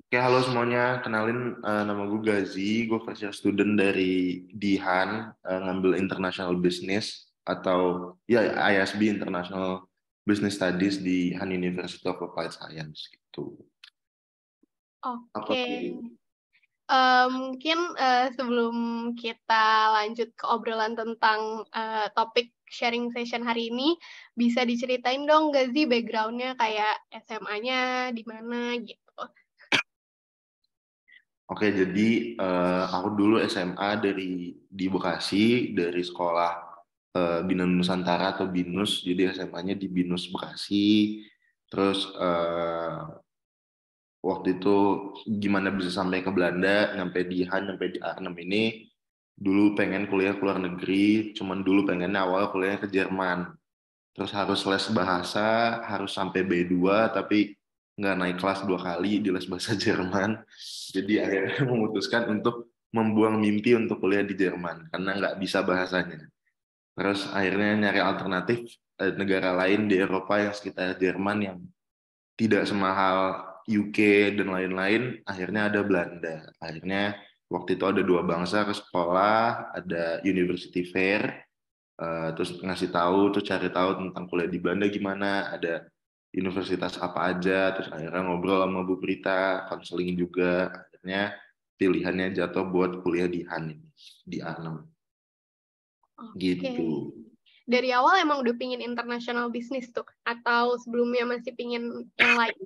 Oke, halo semuanya. Kenalin, nama gue Gazi. Gue first year student dari DIHAN, ngambil International Business atau ya ISB International Business Studies di Han University of Applied Science gitu. Apa Oke, tuh? mungkin sebelum kita lanjut ke obrolan tentang topik sharing session hari ini, bisa diceritain dong gak sih background-nya kayak SMA-nya di mana gitu. Oke, jadi aku dulu SMA di Bekasi, dari sekolah Bina Nusantara atau BINUS. Jadi SMA-nya di BINUS Bekasi. Terus waktu itu gimana bisa sampai ke Belanda, nyampe di Han, nyampe di Arnhem ini, dulu pengen kuliah ke luar negeri, cuman dulu pengennya awal kuliahnya ke Jerman. Terus harus les bahasa, harus sampai B2, tapi nggak naik kelas 2 kali di les bahasa Jerman. Jadi akhirnya memutuskan untuk membuang mimpi untuk kuliah di Jerman, karena nggak bisa bahasanya. Terus akhirnya nyari alternatif negara lain di Eropa yang sekitar Jerman yang tidak semahal UK dan lain-lain, akhirnya ada Belanda. Akhirnya waktu itu ada dua bangsa ke sekolah, ada University Fair, terus ngasih tahu, terus cari tahu tentang kuliah di Belanda gimana, ada universitas apa aja, terus akhirnya ngobrol sama Bu Prita, konseling juga, akhirnya pilihannya jatuh buat kuliah di Han ini, di Arnhem, Oke, gitu. dari awal emang udah pingin international business tuh, atau sebelumnya masih pingin yang lain?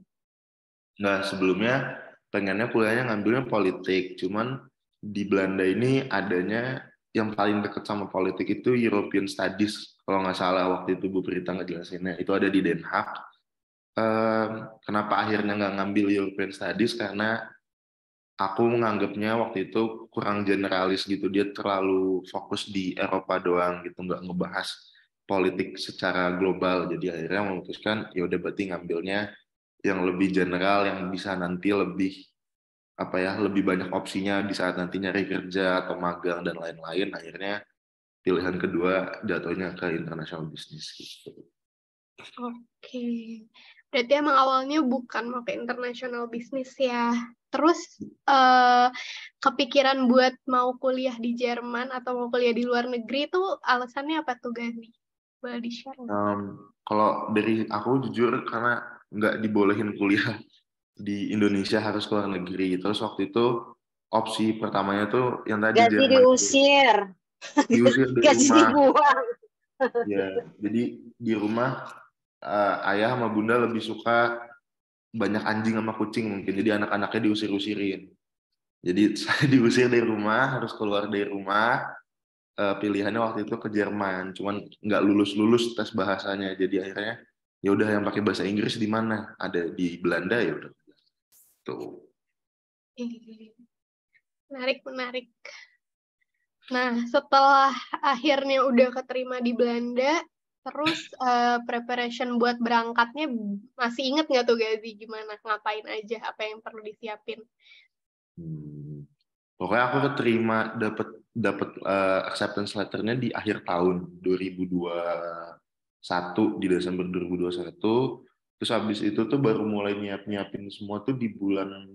Nggak, sebelumnya pengennya kuliahnya ngambilnya politik, cuman di Belanda ini adanya yang paling dekat sama politik itu European Studies, kalau nggak salah waktu itu Bu Prita ngejelasinnya, itu ada di Den Haag. Kenapa akhirnya nggak ngambil European Studies? Karena aku menganggapnya waktu itu kurang generalis gitu, dia terlalu fokus di Eropa doang gitu, nggak ngebahas politik secara global. Jadi akhirnya memutuskan ya udah berarti ngambilnya yang lebih general, yang bisa nanti lebih apa ya, lebih banyak opsinya di saat nanti nyari kerja atau magang dan lain-lain. Akhirnya pilihan kedua jatuhnya ke international business gitu. Oke, berarti emang awalnya bukan mau ke international business ya. Terus eh, kepikiran buat mau kuliah di Jerman atau mau kuliah di luar negeri itu alasannya apa tuh Gazi? Boleh di-share nggak? Kalau dari aku jujur karena nggak dibolehin kuliah di Indonesia, harus ke luar negeri. Terus waktu itu opsi pertamanya tuh yang tadi Gaji Jerman itu, diusir, diusir dari gaji rumah. dibuang. Ya, jadi di rumah ayah sama bunda lebih suka banyak anjing sama kucing mungkin. Jadi anak-anaknya diusir-usirin. Jadi saya diusir dari rumah, harus keluar dari rumah. Pilihannya waktu itu ke Jerman, cuman nggak lulus-lulus tes bahasanya. Jadi akhirnya ya udah yang pakai bahasa Inggris di mana? Ada di Belanda, ya udah tuh. Menarik, menarik. Nah, setelah akhirnya udah keterima di Belanda, terus preparation buat berangkatnya masih inget nggak tuh Gazi gimana? Ngapain aja? Apa yang perlu disiapin? Hmm. Pokoknya aku keterima, dapat dapat acceptance letternya di akhir tahun 2021, di Desember 2021. Terus habis itu tuh baru mulai nyiapin semua tuh di bulan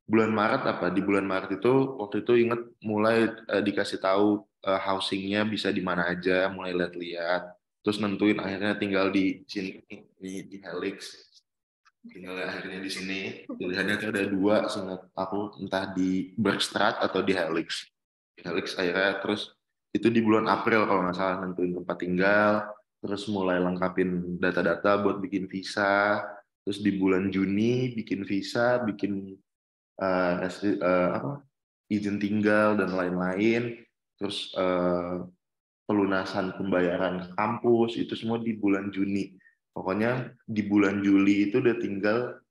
bulan Maret apa, di bulan Maret itu waktu itu inget mulai dikasih tahu housingnya bisa di mana aja, mulai lihat-lihat, terus nentuin akhirnya tinggal di sini, di Helix, tinggal akhirnya di sini. Pilihannya tuh ada dua, seingat aku, entah di Bergstraat atau di Helix. Di Helix akhirnya, terus itu di bulan April kalau nggak salah, nentuin tempat tinggal, terus mulai lengkapin data-data buat bikin visa, terus di bulan Juni bikin visa, bikin apa, izin tinggal dan lain-lain, terus pelunasan pembayaran ke kampus itu semua di bulan Juni. Pokoknya di bulan Juli itu udah tinggal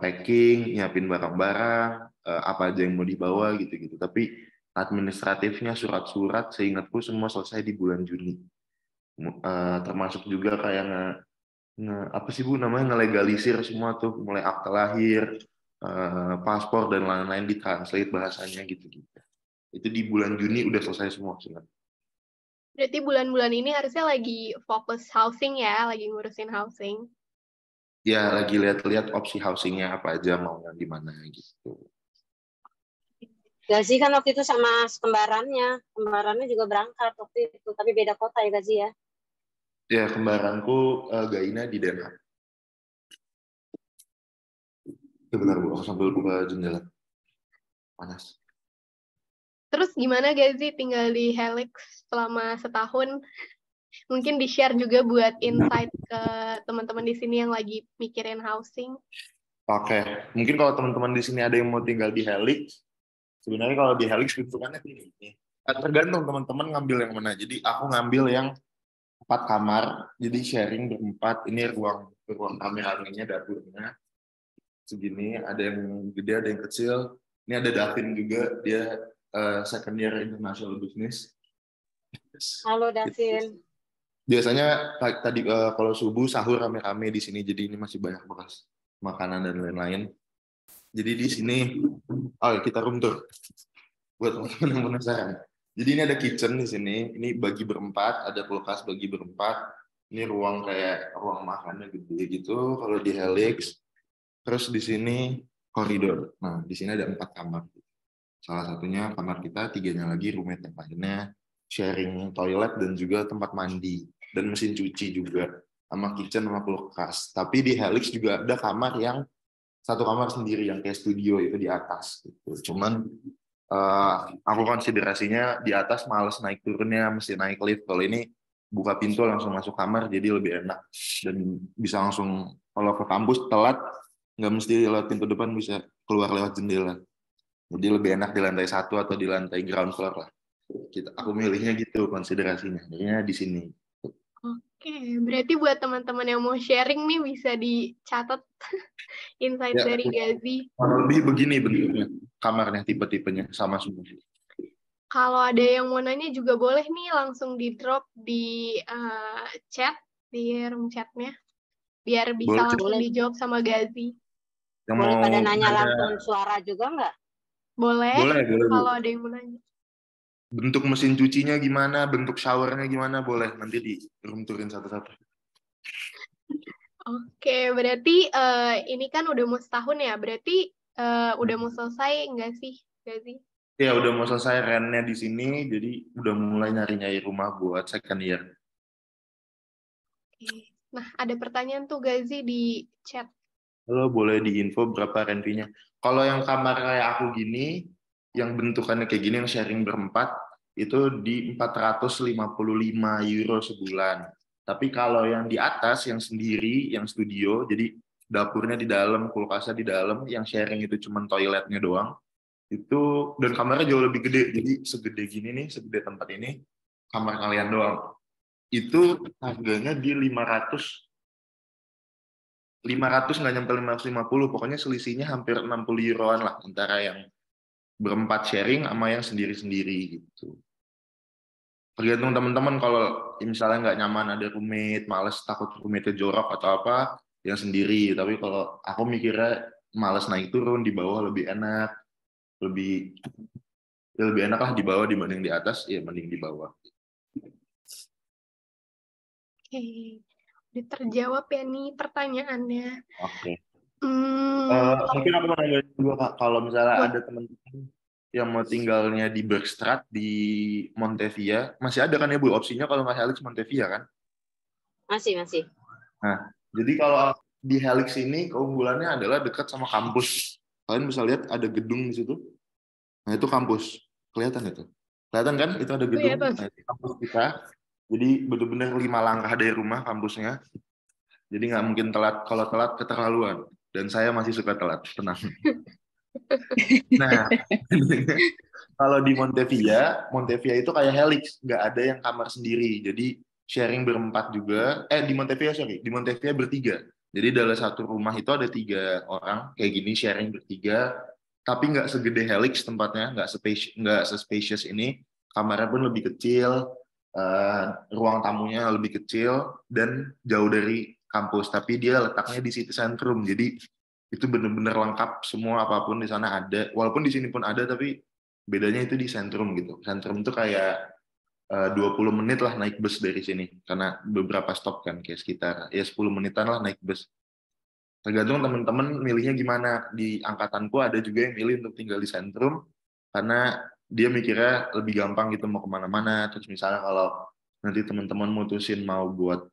packing, nyiapin barang-barang, apa aja yang mau dibawa gitu-gitu. Tapi administratifnya, surat-surat, seingatku semua selesai di bulan Juni. Termasuk juga kayak apa sih Bu namanya, ngelegalisir semua tuh, mulai akte lahir, paspor dan lain-lain, ditranslate bahasanya gitu-gitu. Itu di bulan Juni udah selesai semua sih. Berarti bulan-bulan ini harusnya lagi fokus housing ya, lagi ngurusin housing. Ya lagi lihat-lihat opsi housingnya apa aja, mau yang di mana gitu. Gazi kan waktu itu sama kembarannya juga berangkat waktu itu, tapi beda kota ya Gazi ya. Ya kembaranku Gaina di Den Haag. Sebentar Bu, aku sambil buka jendela. Panas. Terus gimana Gazi tinggal di Helix selama setahun? Mungkin di-share juga buat insight ke teman-teman di sini yang lagi mikirin housing. Oke, mungkin kalau teman-teman di sini ada yang mau tinggal di Helix, sebenarnya kalau di Helix bentukannya ini. Tergantung teman-teman ngambil yang mana. Jadi aku ngambil yang 4 kamar, jadi sharing berempat. Ini ruang rame-ramenya, dapurnya segini. Ada yang gede, ada yang kecil. Ini ada Davin juga, dia second year international business. Halo Davin. Biasanya tadi kalau subuh sahur rame-rame di sini, jadi ini masih banyak bekas makanan dan lain-lain. Jadi di sini, kita room tour buat teman-teman yang penasaran. Jadi ini ada kitchen di sini, ini bagi berempat, ada kulkas bagi berempat. Ini ruang kayak ruang makannya gede gitu kalau di Helix. Terus di sini koridor. Nah, di sini ada 4 kamar. Salah satunya kamar kita, 3-nya lagi roommate yang lainnya, sharing toilet dan juga tempat mandi dan mesin cuci juga, sama kitchen sama kulkas. Tapi di Helix juga ada kamar yang satu kamar sendiri yang kayak studio itu di atas gitu. Cuman aku konsiderasinya di atas males naik turunnya, mesti naik lift. Kalau ini buka pintu langsung masuk kamar, jadi lebih enak dan bisa langsung kalau ke kampus telat nggak mesti lewat pintu depan, bisa keluar lewat jendela. Jadi lebih enak di lantai 1 atau di lantai ground floor lah. Aku milihnya gitu konsiderasinya. Jadinya di sini. Oke, berarti buat teman-teman yang mau sharing nih bisa dicatat insight Ya, dari Gazi. lebih begini bentuknya kamarnya, tipe-tipenya sama semua. Kalau ada yang mau nanya juga boleh nih langsung di drop di chat, di room chatnya, biar bisa langsung dijawab sama Gazi. Yang boleh mau pada nanya langsung suara juga nggak? Boleh, boleh kalau ada yang mau nanya. Bentuk mesin cucinya gimana, bentuk showernya gimana, boleh nanti di room tourin satu-satu. Oke, berarti ini kan udah mau setahun ya, berarti udah mau selesai nggak sih, Gazi? Ya udah mau selesai rentnya di sini, jadi udah mulai nyari-nyari rumah buat second year. Oke. Nah, ada pertanyaan tuh Gazi di chat. Halo, boleh diinfo berapa rent fee-nya? Kalau yang kamar kayak aku gini, yang bentukannya kayak gini, yang sharing berempat, itu di 455 euro sebulan. Tapi kalau yang di atas, yang sendiri, yang studio, jadi dapurnya di dalam, kulkasnya di dalam, yang sharing itu cuma toiletnya doang, itu dan kamarnya jauh lebih gede, jadi segede gini nih, segede tempat ini, kamar kalian doang. Itu harganya di 500 nggak nyampe 550, pokoknya selisihnya hampir 60 euroan lah antara yang berempat sharing sama yang sendiri-sendiri gitu. Tergantung teman-teman, kalau misalnya nggak nyaman ada roommate, males takut roommate jorok atau apa, yang sendiri. Tapi kalau aku mikirnya males naik turun, di bawah lebih enak, lebih enak lah di bawah dibanding di atas, ya mending di bawah. Oke, udah terjawab ya nih pertanyaannya. Oke. Hmm, Mungkin aku mau nanya juga Kak, kalau misalnya boleh. ada teman-teman yang mau tinggalnya di Bergstraat di Montevia, masih ada kan ya Bu opsinya kalau nggak Helix Montevia kan? Masih. Nah, jadi kalau di Helix ini keunggulannya adalah dekat sama kampus. Kalian bisa lihat ada gedung di situ. Nah, itu kampus. Kelihatan itu? Kelihatan kan? Itu ada gedung. Kelihatan. Nah, itu kampus kita. Jadi benar-benar 5 langkah dari rumah kampusnya. Jadi nggak mungkin telat. Kalau telat keterlaluan. Dan saya masih suka telat. Tenang. Nah, kalau di Montevia itu kayak Helix, nggak ada yang kamar sendiri. Jadi sharing berempat juga. Di Montevia sorry, di Montevia bertiga. Jadi dalam satu rumah itu ada 3 orang kayak gini sharing bertiga. Tapi nggak segede Helix tempatnya, nggak se-spacious ini. Kamarnya pun lebih kecil, ruang tamunya lebih kecil dan jauh dari kampus. Tapi dia letaknya di city centrum. Jadi itu benar-benar lengkap, semua apapun di sana ada. Walaupun di sini pun ada, tapi bedanya itu di sentrum gitu. Sentrum itu kayak 20 menit lah naik bus dari sini, karena beberapa stop kan, kayak sekitar ya 10 menitan lah naik bus. Tergantung teman-teman milihnya gimana. Di angkatanku ada juga yang milih untuk tinggal di sentrum karena dia mikirnya lebih gampang gitu mau kemana-mana. Terus misalnya kalau nanti teman-teman mutusin mau buat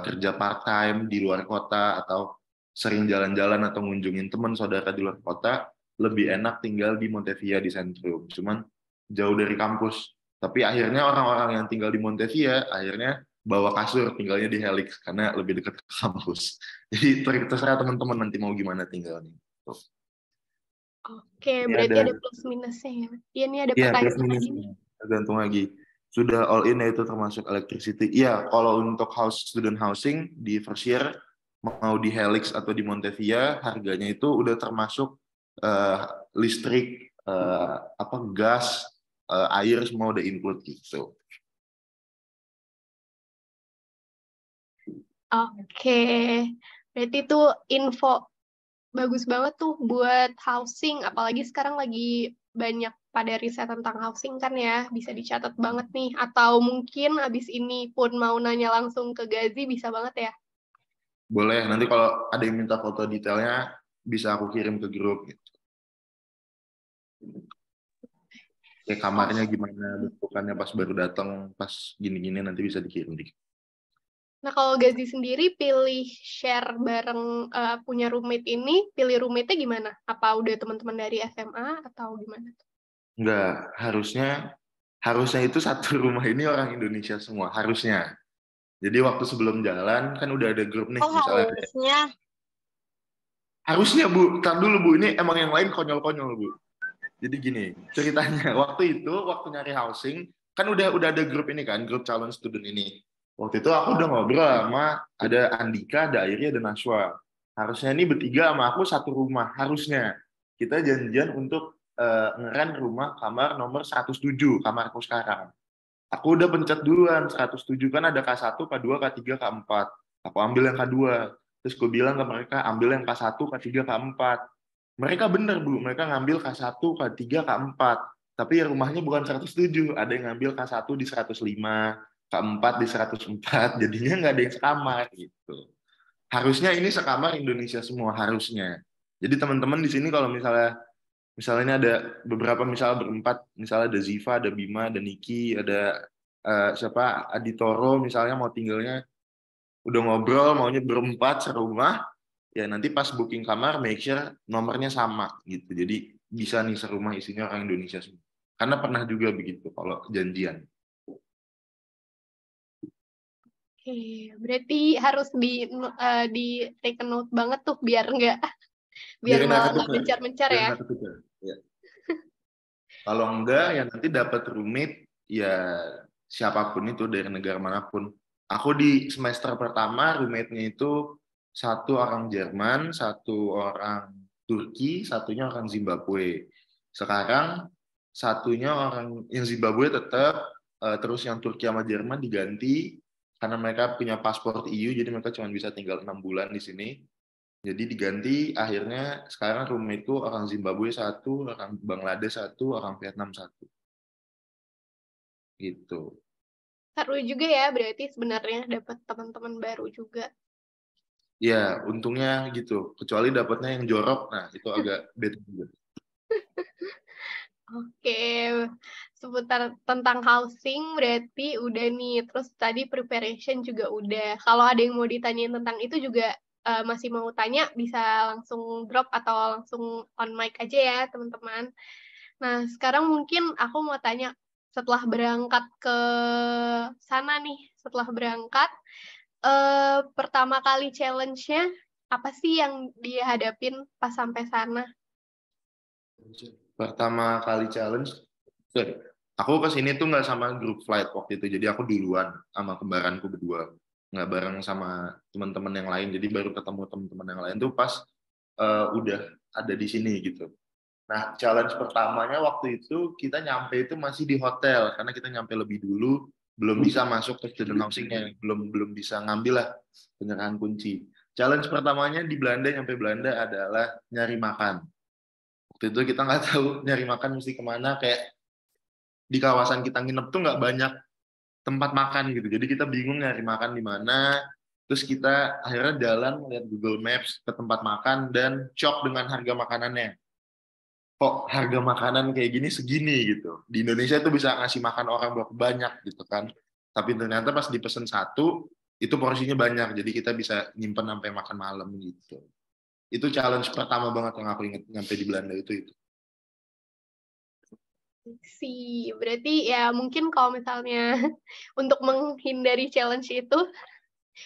kerja part time di luar kota atau sering jalan-jalan atau ngunjungin teman saudara di luar kota, lebih enak tinggal di Montevia di sentrum. Cuman jauh dari kampus. Tapi akhirnya orang-orang yang tinggal di Montevia akhirnya bawa kasur tinggalnya di Helix karena lebih dekat ke kampus. Jadi terserah teman-teman nanti mau gimana tinggalnya. Tuh. Oke, Ini berarti ada ada plus minusnya ya. Iya, ini ada plus pertanyaan lagi nih. minusnya. Tergantung lagi. Sudah all in yaitu termasuk electricity. Iya, kalau untuk student housing di first year mau di Helix atau di Montevia harganya itu udah termasuk listrik, gas, air semua udah include gitu. Oke, berarti itu info bagus banget tuh buat housing, apalagi sekarang lagi banyak pada riset tentang housing kan ya, bisa dicatat banget nih. Atau mungkin abis ini pun mau nanya langsung ke Gazi, bisa banget ya? Boleh, nanti kalau ada yang minta foto detailnya bisa aku kirim ke grup gitu. Kayak kamarnya gimana bentukannya pas baru datang, pas gini-gini nanti bisa dikirim dikit. Nah, kalau Gazi sendiri pilih share bareng punya roommate ini, pilih roommate-nya gimana? Apa udah teman-teman dari SMA atau gimana? Enggak, harusnya itu satu rumah ini orang Indonesia semua, harusnya. Jadi waktu sebelum jalan kan udah ada grup nih, Oh, misalnya harusnya Bu, tar dulu Bu, ini emang yang lain konyol-konyol Bu. Jadi gini, ceritanya waktu nyari housing kan udah ada grup ini kan, grup calon student ini. Waktu itu aku udah ngobrol sama ada Andika, ada Airi, ada Naswa. Harusnya ini bertiga sama aku satu rumah, harusnya. Kita janjian untuk ngeren rumah kamar nomor 107, kamarku sekarang. Aku udah pencet duluan, 107 kan ada K1, K2, K3, K4. Aku ambil yang K2. Terus gue bilang ke mereka, ambil yang K1, K3, K4. Mereka bener, Bu. Mereka ngambil K1, K3, K4. Tapi ya rumahnya bukan 107. Ada yang ngambil K1 di 105, K4 di 104. Jadinya nggak ada yang sekamar gitu. Harusnya ini sekamar Indonesia semua, harusnya. Jadi teman-teman di sini kalau misalnya ada beberapa, misalnya berempat, misalnya ada Ziva, ada Bima, ada Niki, ada siapa, Aditoro misalnya mau tinggalnya, udah ngobrol maunya berempat serumah, ya nanti pas booking kamar make sure nomornya sama gitu. Jadi bisa nih serumah isinya orang Indonesia semua. Karena pernah juga begitu kalau janjian. Oke, berarti harus di take a note banget tuh biar nggak nggak mencar-mencar ya. Ya. Kalau enggak ya nanti dapat roommate ya siapapun itu dari negara manapun. Aku di semester pertama roommate-nya itu satu orang Jerman, satu orang Turki, satunya orang Zimbabwe. Sekarang satunya orang yang Zimbabwe tetap, terus yang Turki sama Jerman diganti karena mereka punya paspor EU, jadi mereka cuma bisa tinggal 6 bulan di sini. Jadi diganti, akhirnya sekarang roommate itu orang Zimbabwe satu, orang Bangladesh satu, orang Vietnam satu. Gitu. Seru juga ya, berarti sebenarnya dapat teman-teman baru juga. Ya, untungnya gitu. Kecuali dapatnya yang jorok, nah itu agak beda juga. Oke, seputar tentang housing berarti udah nih. Terus tadi preparation juga udah. Kalau ada yang mau ditanyain tentang itu juga masih mau tanya, bisa langsung drop atau langsung on mic aja ya, teman-teman. Nah, sekarang mungkin aku mau tanya, setelah berangkat ke sana nih, setelah berangkat, pertama kali challenge-nya apa sih yang dia hadapin pas sampai sana? Pertama kali challenge, aku kesini tuh nggak sama grup flight waktu itu, jadi aku duluan sama kembaranku berdua, nggak bareng sama teman-teman yang lain, jadi baru ketemu teman-teman yang lain tuh pas udah ada di sini gitu. Nah, challenge pertamanya waktu itu kita nyampe itu masih di hotel karena kita nyampe lebih dulu, belum bisa masuk ke student housing-nya, belum bisa ngambil lah penyerahan kunci. Challenge pertamanya di Belanda, nyampe Belanda adalah nyari makan. Waktu itu kita nggak tahu nyari makan mesti kemana, kayak di kawasan kita nginep tuh nggak banyak tempat makan gitu. Jadi kita bingung nyari makan di mana. Terus kita akhirnya jalan melihat Google Maps ke tempat makan dan shock dengan harga makanannya. Kok harga makanan kayak gini segini gitu. Di Indonesia itu bisa ngasih makan orang berapa banyak gitu kan. Tapi ternyata pas dipesen satu, itu porsinya banyak. Jadi kita bisa nyimpen sampai makan malam gitu. Itu challenge pertama banget yang aku ingat nyampe di Belanda itu. sih. Berarti ya mungkin kalau misalnya untuk menghindari challenge itu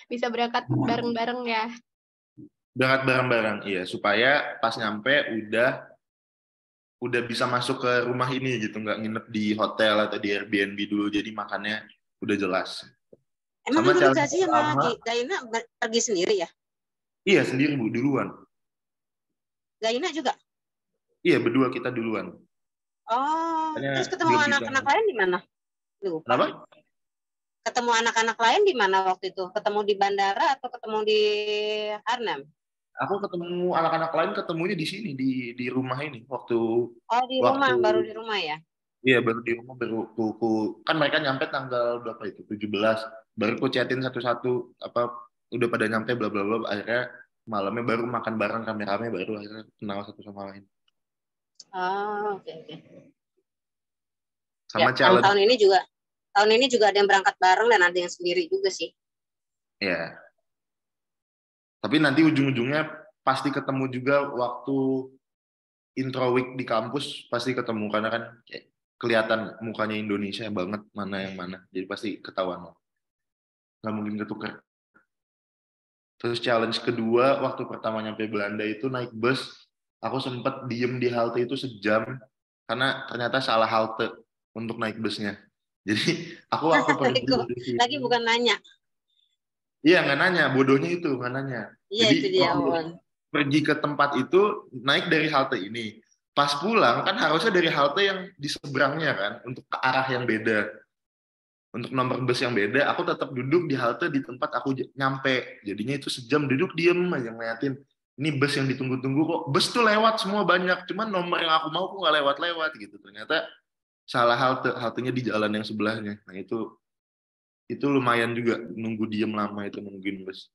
bisa berangkat bareng-bareng ya. Berangkat bareng-bareng, iya. Supaya pas nyampe udah bisa masuk ke rumah ini gitu, nggak nginep di hotel atau di Airbnb dulu, jadi makannya udah jelas. Emang Sama dulu challenge dikasih sama pertama, Gaina pergi sendiri ya? iya sendiri Bu, duluan. Gaina juga? Iya, berdua kita duluan. Oh, Makanya terus ketemu belum bisa. anak-anak lain di mana? Lupa. Kenapa? Ketemu anak-anak lain di mana waktu itu? Ketemu di bandara atau ketemu di Arnhem? Aku ketemu anak-anak lain ketemunya di sini, di rumah ini. Waktu Oh, di rumah, baru di rumah ya? iya baru di rumah, baru kan mereka nyampe tanggal berapa itu? 17. Baru ku chatin satu-satu apa udah pada nyampe bla bla bla, akhirnya malamnya baru makan bareng rame-rame, baru akhirnya kenal satu sama lain. Oh, oke. Sama Ya, yang challenge tahun ini juga ada yang berangkat bareng dan ada yang sendiri juga sih. ya. Tapi nanti ujung-ujungnya pasti ketemu juga waktu intro week di kampus, pasti ketemu karena kan kelihatan mukanya Indonesia banget mana yang mana. Jadi pasti ketahuan. Nggak mungkin ketukar. Terus challenge kedua, waktu pertama nyampe Belanda itu naik bus, aku sempat diem di halte itu sejam, karena ternyata salah halte untuk naik busnya. Jadi aku waktu pergi dari Lagi sini, bukan nanya. iya nggak nanya, bodohnya itu nggak nanya. Iya, Jadi itu dia. waktu pergi ke tempat itu, naik dari halte ini. Pas pulang, kan harusnya dari halte yang di seberangnya kan, untuk ke arah yang beda. Untuk nomor bus yang beda, aku tetap duduk di halte di tempat aku nyampe. Jadinya itu sejam duduk diem aja ngeliatin. Ini bus yang ditunggu-tunggu kok. Bus tuh lewat semua banyak, cuman nomor yang aku mau kok nggak lewat-lewat gitu. Ternyata salah halte, haltenya di jalan yang sebelahnya. Nah itu lumayan juga nunggu diem lama itu nungguin bus.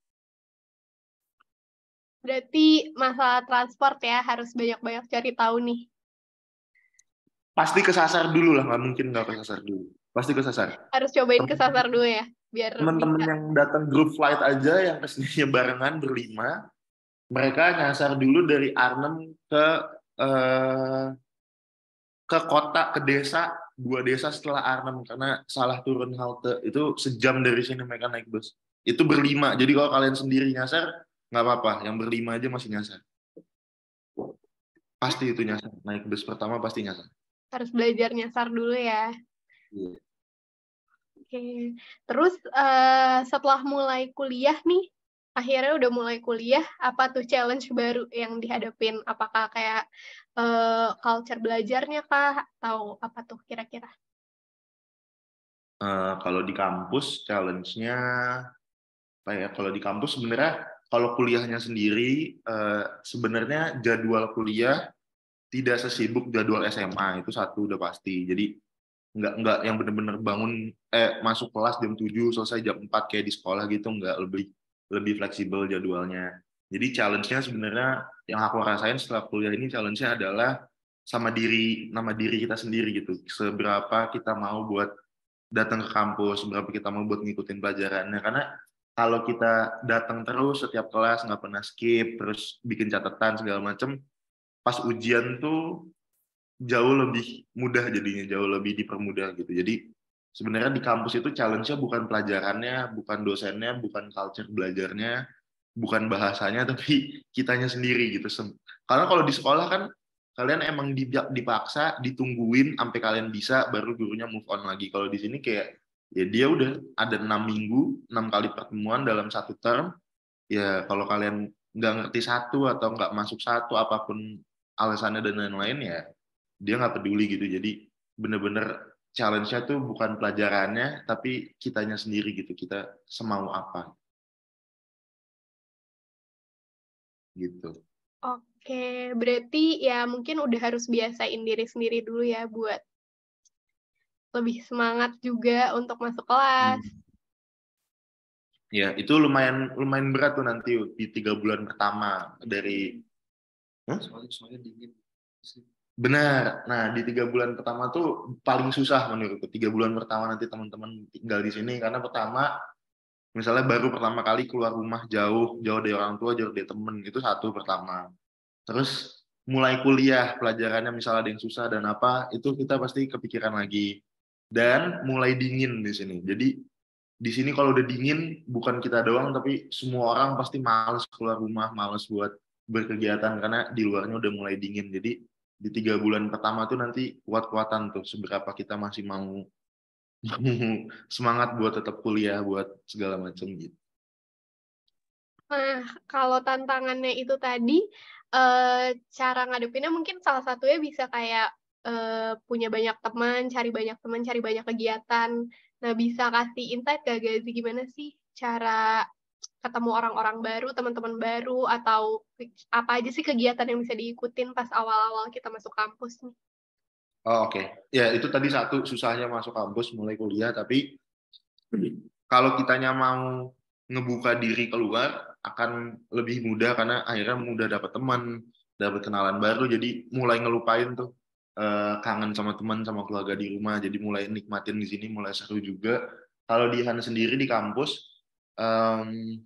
Berarti masalah transport ya harus banyak-banyak cari tahu nih. Pasti kesasar dulu lah, nggak mungkin nggak kesasar dulu. Pasti kesasar. Harus cobain kesasar dulu ya, biar Teman-teman bisa. yang datang grup flight aja, yang kesininya barengan berlima, mereka nyasar dulu dari Arnhem eh, ke kota, ke desa, 2 desa setelah Arnhem, karena salah turun halte. Itu sejam dari sini mereka naik bus. Itu berlima, jadi kalau kalian sendiri nyasar, nggak apa-apa, yang berlima aja masih nyasar. Pasti itu nyasar, naik bus pertama pasti nyasar. Harus belajar nyasar dulu ya. Iya. Oke. Terus setelah mulai kuliah nih, akhirnya udah mulai kuliah, apa tuh challenge baru yang dihadapin? Apakah kayak culture belajarnya kah? Atau apa tuh kira-kira? Kalau di kampus, challenge-nya apa ya? Kalau di kampus sebenarnya, kalau kuliahnya sendiri, sebenarnya jadwal kuliah tidak sesibuk jadwal SMA, itu satu udah pasti. Jadi nggak yang bener-bener bangun masuk kelas jam 7 selesai jam 4 kayak di sekolah gitu, nggak, lebih fleksibel jadwalnya. Jadi challenge-nya sebenarnya yang aku rasain setelah kuliah ini, challenge-nya adalah nama diri kita sendiri gitu. Seberapa kita mau buat datang ke kampus, seberapa kita mau buat ngikutin pelajarannya. Karena kalau kita datang terus setiap kelas nggak pernah skip, terus bikin catatan segala macem, pas ujian tuh jauh lebih mudah jadinya, jauh lebih dipermudah gitu. Jadi sebenarnya di kampus itu challenge-nya bukan pelajarannya, bukan dosennya, bukan culture belajarnya, bukan bahasanya, tapi kitanya sendiri gitu. Karena kalau di sekolah kan kalian emang dipaksa, ditungguin sampai kalian bisa, baru gurunya move on lagi. Kalau di sini kayak ya dia udah ada 6 minggu, 6 kali pertemuan dalam satu term. Ya kalau kalian nggak ngerti satu atau nggak masuk satu, apapun alasannya dan lain-lain, ya dia nggak peduli gitu. Jadi bener-bener challenge-nya tuh bukan pelajarannya, tapi kitanya sendiri gitu, kita semau apa gitu. Oke, berarti ya mungkin udah harus biasain diri sendiri dulu ya buat lebih semangat juga untuk masuk kelas. Ya, itu lumayan berat tuh nanti di 3 bulan pertama dari. Soalnya dingin. Benar. Nah, di 3 bulan pertama tuh paling susah menurutku. 3 bulan pertama nanti teman-teman tinggal di sini karena pertama, misalnya baru pertama kali keluar rumah jauh dari orang tua, jauh dari temen, itu satu pertama. Terus mulai kuliah, pelajarannya misalnya ada yang susah dan apa, itu kita pasti kepikiran lagi. Dan mulai dingin di sini. Jadi di sini kalau udah dingin, bukan kita doang, tapi semua orang pasti males keluar rumah, males buat berkegiatan karena di luarnya udah mulai dingin. Jadi di 3 bulan pertama tuh nanti kuat-kuatan tuh seberapa kita masih mau semangat buat tetap kuliah, buat segala macam gitu. Nah, kalau tantangannya itu tadi, cara ngadepinnya mungkin salah satunya bisa kayak punya banyak teman, cari banyak kegiatan. Nah, bisa kasih insight gak, Gazi, gimana sih cara ketemu orang-orang baru, teman-teman baru, atau apa aja sih kegiatan yang bisa diikutin pas awal-awal kita masuk kampus nih? Oh, oke. Ya, itu tadi satu susahnya masuk kampus mulai kuliah, tapi kalau kitanya mau ngebuka diri keluar akan lebih mudah karena akhirnya mudah dapat teman, dapat kenalan baru, jadi mulai ngelupain tuh kangen sama teman, sama keluarga di rumah, jadi mulai nikmatin di sini, mulai seru juga. Kalau di Han sendiri di kampus, em,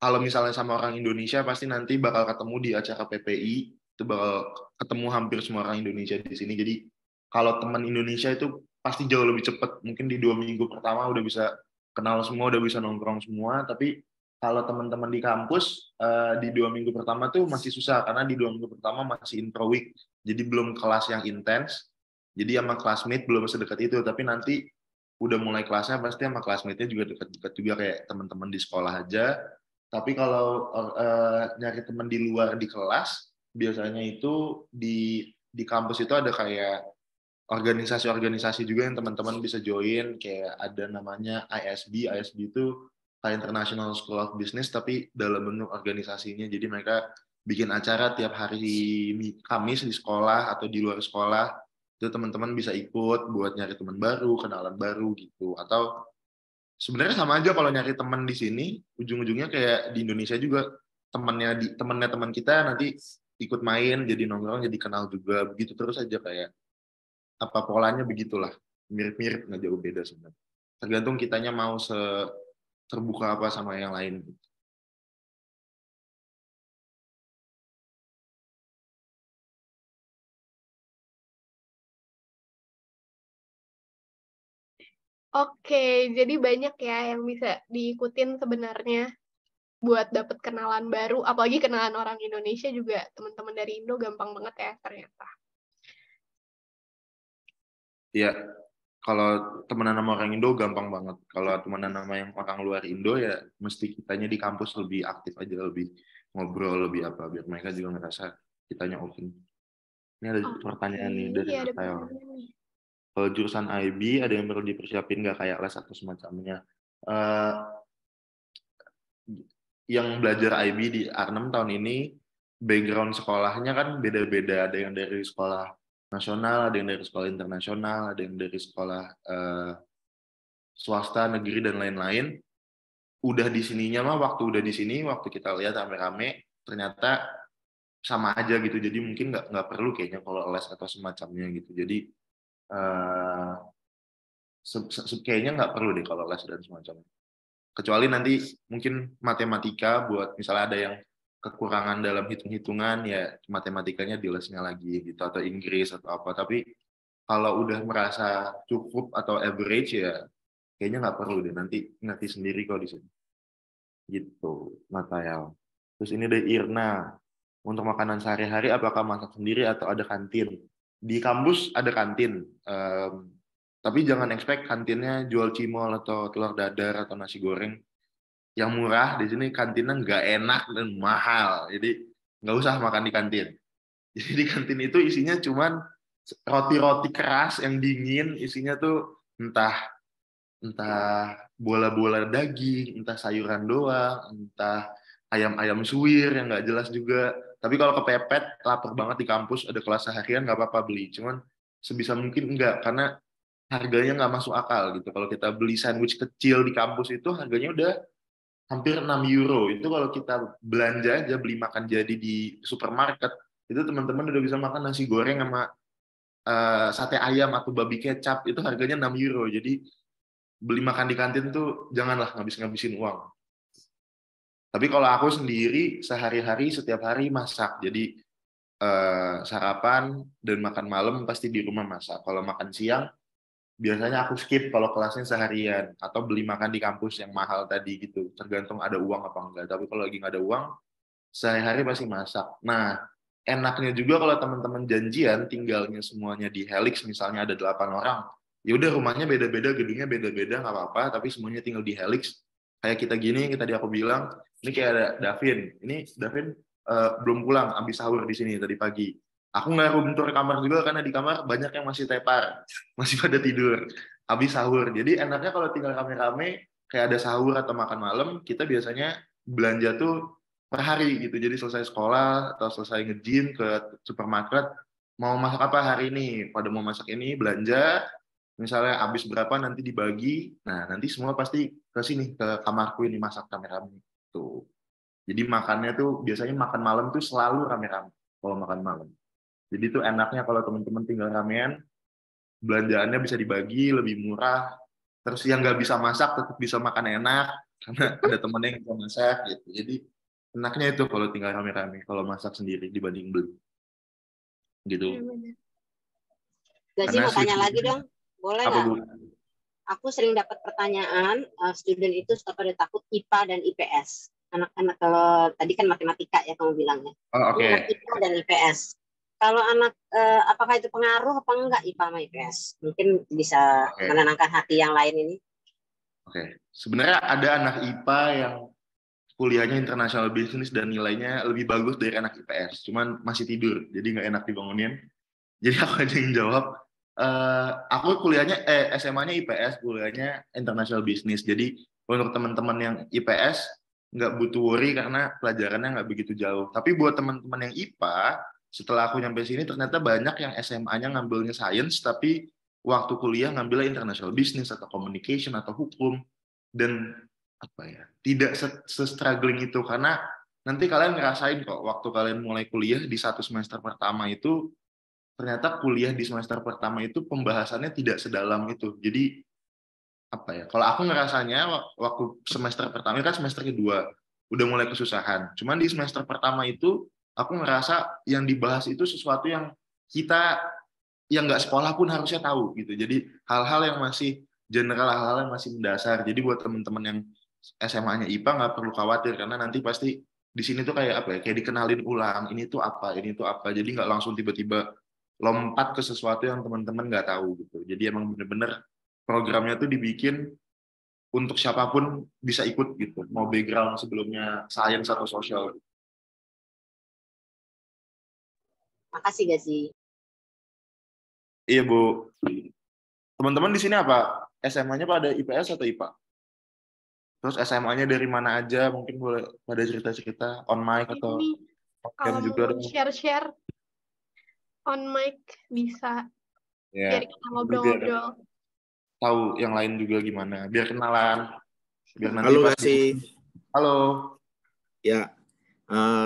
kalau misalnya sama orang Indonesia pasti nanti bakal ketemu di acara PPI, itu bakal ketemu hampir semua orang Indonesia di sini. Jadi kalau teman Indonesia itu pasti jauh lebih cepat. Mungkin di 2 minggu pertama udah bisa kenal semua, udah bisa nongkrong semua. Tapi kalau teman-teman di kampus di 2 minggu pertama tuh masih susah karena di 2 minggu pertama masih intro week, jadi belum kelas yang intens. Jadi sama classmate belum sedekat itu. Tapi nanti udah mulai kelasnya pasti sama classmate-nya juga dekat-dekat juga kayak teman-teman di sekolah aja. Tapi kalau nyari teman di luar di kelas, biasanya itu di kampus itu ada kayak organisasi-organisasi juga yang teman-teman bisa join, kayak ada namanya ISB. ISB itu kayak International School of Business, tapi dalam bentuk organisasinya. Jadi mereka bikin acara tiap hari Kamis di sekolah atau di luar sekolah. Itu teman-teman bisa ikut buat nyari teman baru, kenalan baru gitu. Atau sebenarnya sama aja kalau nyari teman di sini, ujung-ujungnya kayak di Indonesia juga, temannya teman kita nanti ikut main, jadi nongkrong, jadi kenal juga, begitu terus aja, kayak apa polanya begitulah, mirip-mirip, nggak jauh beda sebenarnya. Tergantung kitanya mau terbuka apa sama yang lain. Oke, jadi banyak ya yang bisa diikutin sebenarnya buat dapet kenalan baru, apalagi kenalan orang Indonesia juga, teman-teman dari Indo gampang banget ya ternyata. Ya, kalau temenan sama orang Indo gampang banget. Kalau temenan sama yang orang luar Indo ya mesti kitanya di kampus lebih aktif aja, lebih ngobrol, lebih apa, biar mereka juga ngerasa kitanya open. Ini ada pertanyaan nih dari Iya, ada Natal. pertanyaan nih. Kalau jurusan IB ada yang perlu dipersiapin nggak kayak les atau semacamnya? Uh, yang belajar IB di A6 tahun ini, background sekolahnya kan beda-beda. Ada yang dari sekolah nasional, ada yang dari sekolah internasional, ada yang dari sekolah swasta, negeri, dan lain-lain. Udah di sininya mah, waktu udah di sini, waktu kita lihat rame-rame, ternyata sama aja gitu. Jadi mungkin nggak perlu kayaknya kalau les atau semacamnya gitu. Jadi kayaknya nggak perlu deh kalau les dan semacamnya. Kecuali nanti mungkin matematika buat misalnya ada yang kekurangan dalam hitung-hitungan, ya matematikanya di lesnya lagi gitu, atau Inggris atau apa. Tapi kalau udah merasa cukup atau average ya kayaknya nggak perlu deh, nanti ngerti sendiri kok di sini. Gitu, Natael. Terus ini dari Irna. Untuk makanan sehari-hari apakah masak sendiri atau ada kantin? Di kampus ada kantin. Tapi jangan expect kantinnya jual cimol atau telur dadar atau nasi goreng. Yang murah di sini kantinnya nggak enak dan mahal. Jadi nggak usah makan di kantin. Jadi di kantin itu isinya cuman roti-roti keras yang dingin, isinya tuh entah bola-bola daging, entah sayuran doang, entah ayam-ayam suwir yang nggak jelas juga. Tapi kalau kepepet, lapar banget di kampus, ada kelas seharian, nggak apa-apa beli. Cuman sebisa mungkin enggak, karena harganya nggak masuk akal gitu. Kalau kita beli sandwich kecil di kampus itu harganya udah hampir 6 euro. Itu kalau kita belanja aja, beli makan jadi di supermarket, itu teman-teman udah bisa makan nasi goreng sama sate ayam atau babi kecap, itu harganya 6 euro. Jadi beli makan di kantin tuh janganlah ngabis-ngabisin uang. Tapi kalau aku sendiri sehari-hari setiap hari masak. Jadi sarapan dan makan malam pasti di rumah masak. Kalau makan siang biasanya aku skip kalau kelasnya seharian atau beli makan di kampus yang mahal tadi gitu. Tergantung ada uang apa enggak. Tapi kalau lagi nggak ada uang, sehari-hari pasti masak. Nah, enaknya juga kalau teman-teman janjian tinggalnya semuanya di Helix, misalnya ada 8 orang, ya udah rumahnya beda-beda, gedungnya beda-beda, nggak apa-apa, tapi semuanya tinggal di Helix. Kayak kita gini, yang tadi aku bilang, ini kayak ada Davin. Ini Davin belum pulang, habis sahur di sini tadi pagi. Aku nggak room tour kamar juga karena di kamar banyak yang masih tepar, masih pada tidur, habis sahur. Jadi enaknya kalau tinggal rame-rame, kayak ada sahur atau makan malam, kita biasanya belanja tuh per hari gitu. Jadi selesai sekolah atau selesai nge-gym ke supermarket, mau masak apa hari ini? Pada mau masak ini, belanja, misalnya habis berapa nanti dibagi. Nah, nanti semua pasti ke sini, ke kamarku ini masak rame-rame. Tuh. Jadi makannya tuh biasanya makan malam tuh selalu rame-rame kalau makan malam. Jadi tuh enaknya kalau teman-teman tinggal ramean, belanjaannya bisa dibagi, lebih murah. Terus yang nggak bisa masak tetap bisa makan enak karena ada temennya yang bisa masak gitu. Jadi enaknya itu kalau tinggal rame-rame, kalau masak sendiri dibanding beli. Gitu. Gak sih, mau tanya lagi dong, boleh nggak? Aku sering dapat pertanyaan, student itu suka pada takut IPA dan IPS. Anak-anak kalau tadi kan matematika ya kamu bilangnya. Oh, oke. Anak IPA dan IPS. Kalau anak, apakah itu pengaruh apa enggak IPA sama IPS? Mungkin bisa menenangkan hati yang lain ini. Oke. Sebenarnya ada anak IPA yang kuliahnya international business dan nilainya lebih bagus dari anak IPS. Cuman masih tidur, jadi nggak enak dibangunin. Jadi aku aja yang jawab. Aku kuliahnya SMA-nya IPS, kuliahnya international business. Jadi untuk teman-teman yang IPS nggak butuh worry karena pelajarannya nggak begitu jauh. Tapi buat teman-teman yang IPA, setelah aku nyampe sini ternyata banyak yang SMA-nya ngambilnya science, tapi waktu kuliah ngambilnya international business atau communication atau hukum, dan apa ya, tidak se-struggling itu, karena nanti kalian ngerasain kok waktu kalian mulai kuliah di 1 semester pertama itu, ternyata kuliah di semester pertama itu pembahasannya tidak sedalam itu. Jadi apa ya, kalau aku ngerasanya waktu semester pertama, kan semester kedua udah mulai kesusahan, cuman di semester pertama itu aku ngerasa yang dibahas itu sesuatu yang kita yang nggak sekolah pun harusnya tahu gitu. Jadi hal-hal yang masih general, hal-hal yang masih mendasar. Jadi buat teman-teman yang SMA-nya IPA nggak perlu khawatir karena nanti pasti di sini tuh kayak apa ya, kayak dikenalin ulang, ini tuh apa, ini tuh apa. Jadi nggak langsung tiba-tiba lompat ke sesuatu yang teman-teman nggak tahu gitu. Jadi emang bener-bener programnya tuh dibikin untuk siapapun bisa ikut gitu, mau background sebelumnya science atau sosial. Makasih gak sih? Iya Bu. Teman-teman di sini apa? SMA-nya pada IPS atau IPA? Terus SMA-nya dari mana aja? Mungkin boleh pada cerita-cerita on mic atau kalau juga mau share-share on mic bisa, biar kita ngobrol-ngobrol. Tahu yang lain juga gimana? Biar kenalan. Biar nanti halo kasih. Halo. Ya,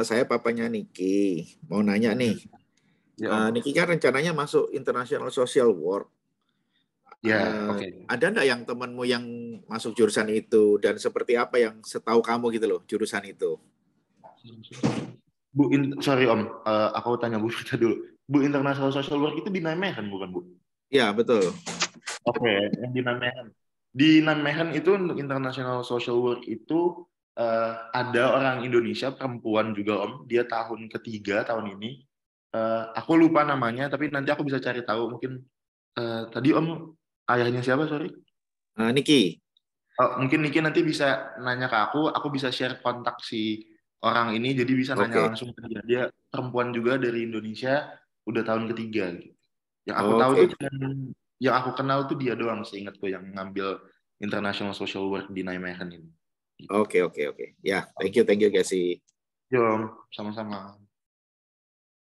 saya papanya Niki. Mau nanya nih. Ya, Niki kan rencananya masuk International Social Work. Ya, oke. Ada nggak yang temanmu yang masuk jurusan itu dan seperti apa yang setahu kamu gitu loh jurusan itu? Bu, sorry Om, aku tanya Bu Vita dulu. Bu, International Social Work itu di Nijmegen bukan Bu? Ya betul. Oke, yang di Nijmegen. Di Nijmegen itu untuk International Social Work itu ada orang Indonesia perempuan juga Om. Dia tahun ketiga tahun ini. Aku lupa namanya, tapi nanti aku bisa cari tahu. Mungkin tadi Om ayahnya siapa, sorry? Niki. Mungkin Niki nanti bisa nanya ke aku bisa share kontak si orang ini, jadi bisa nanya langsung ke dia. Dia perempuan juga dari Indonesia, udah tahun ketiga. Gitu. Yang aku tahu tuh, yang aku kenal tuh dia doang, seingatku yang ngambil International Social Work di Nijmegen ini. Gitu. Oke. Ya, thank you Gassi. Yo, sama-sama.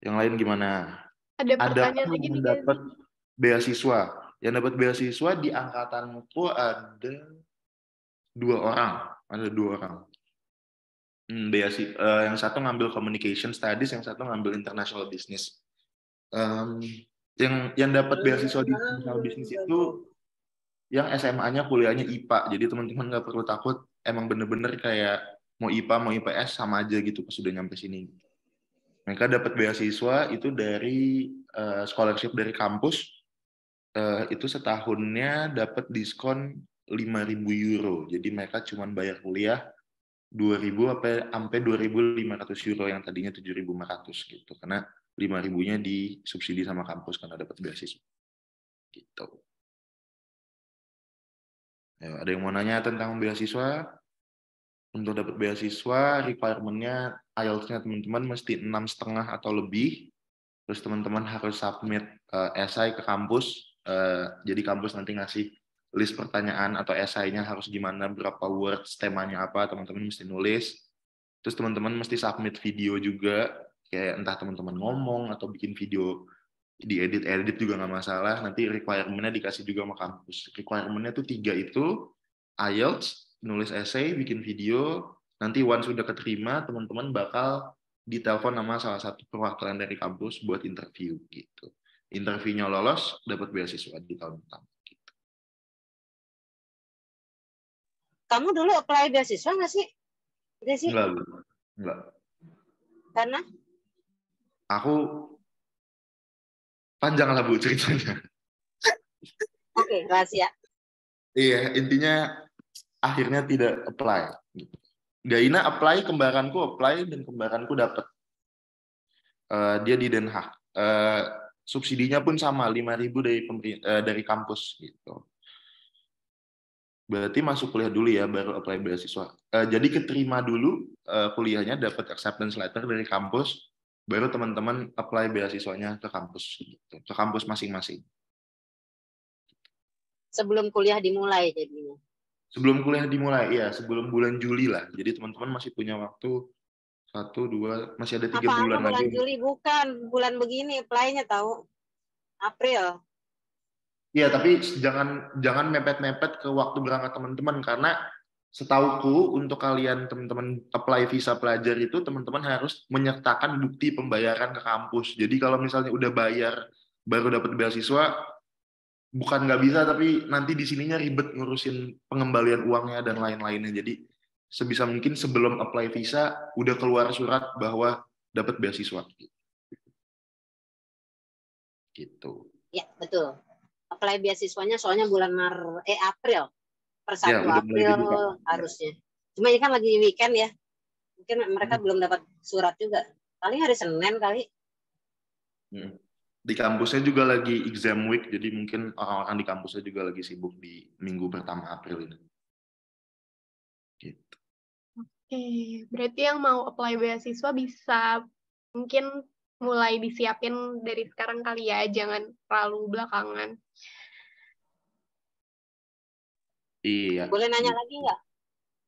Yang lain gimana? Ada pertanyaan lagi nih, dapat beasiswa. Yang dapat beasiswa di angkatanku ada 2 orang. Ada 2 orang. Yang satu ngambil Communication Studies, yang satu ngambil International Business. Yang dapat beasiswa di International Business itu yang SMA-nya kuliahnya IPA. Jadi teman-teman nggak perlu takut, emang bener-bener kayak mau IPA mau IPS sama aja gitu pas sudah nyampe sini. Mereka dapat beasiswa itu dari scholarship dari kampus. Itu setahunnya dapat diskon 5.000 euro. Jadi mereka cuma bayar kuliah 2.000 sampai 2.500 euro yang tadinya 7.500 gitu. Karena 5.000-nya disubsidi sama kampus karena dapat beasiswa. Gitu. Ya, ada yang mau nanya tentang beasiswa? Untuk dapat beasiswa, requirement-nya IELTS-nya teman-teman mesti 6,5 atau lebih. Terus teman-teman harus submit essay ke kampus. Jadi kampus nanti ngasih list pertanyaan atau essay-nya harus gimana, berapa words, temanya apa, teman-teman mesti nulis. Terus teman-teman mesti submit video juga, kayak entah teman-teman ngomong atau bikin video diedit juga nggak masalah. Nanti requirement-nya dikasih juga sama kampus. Requirement-nya tuh 3 itu, IELTS, nulis essay, bikin video. Nanti once sudah keterima, teman-teman bakal ditelepon sama salah satu perwakilan dari kampus buat interview gitu. Interviewnya lolos, dapat beasiswa di tahun pertama. Gitu. Kamu dulu apply beasiswa nggak sih? Enggak. Karena? Aku panjang lah Bu ceritanya. Oke, rahasia. Iya, intinya akhirnya tidak apply. Gaina apply, kembaranku apply, dan kembaranku dapat. Dia di Den Haag. Subsidinya pun sama, 5.000 dari kampus gitu. Berarti masuk kuliah dulu ya, baru apply beasiswa. Jadi keterima dulu kuliahnya, dapat acceptance letter dari kampus, baru teman-teman apply beasiswanya ke kampus, gitu. Ke kampus masing-masing. Sebelum kuliah dimulai jadinya. Sebelum kuliah dimulai, iya, sebelum bulan Juli lah. Jadi teman-teman masih punya waktu 1, 2, masih ada 3 bulan bulan lagi. Juli bukan, bulan begini apply-nya tahu. April. Iya, tapi jangan mepet-mepet ke waktu berangkat teman-teman, karena setauku untuk kalian teman-teman apply visa pelajar itu teman-teman harus menyertakan bukti pembayaran ke kampus. Jadi kalau misalnya udah bayar baru dapat beasiswa, bukan nggak bisa, tapi nanti di sininya ribet ngurusin pengembalian uangnya dan lain-lainnya. Jadi sebisa mungkin sebelum apply visa udah keluar surat bahwa dapat beasiswa. Gitu. Ya, betul. Apply beasiswanya soalnya bulan April. Per 1 Ya, April harusnya. Cuma ini kan lagi weekend ya. Mungkin mereka belum dapat surat juga. Paling hari Senin kali. Di kampusnya juga lagi exam week, jadi mungkin orang-orang di kampusnya juga lagi sibuk di minggu pertama April ini. Gitu. Oke, berarti yang mau apply beasiswa bisa mungkin mulai disiapin dari sekarang kali ya, jangan terlalu belakangan. Iya. Boleh nanya lagi nggak?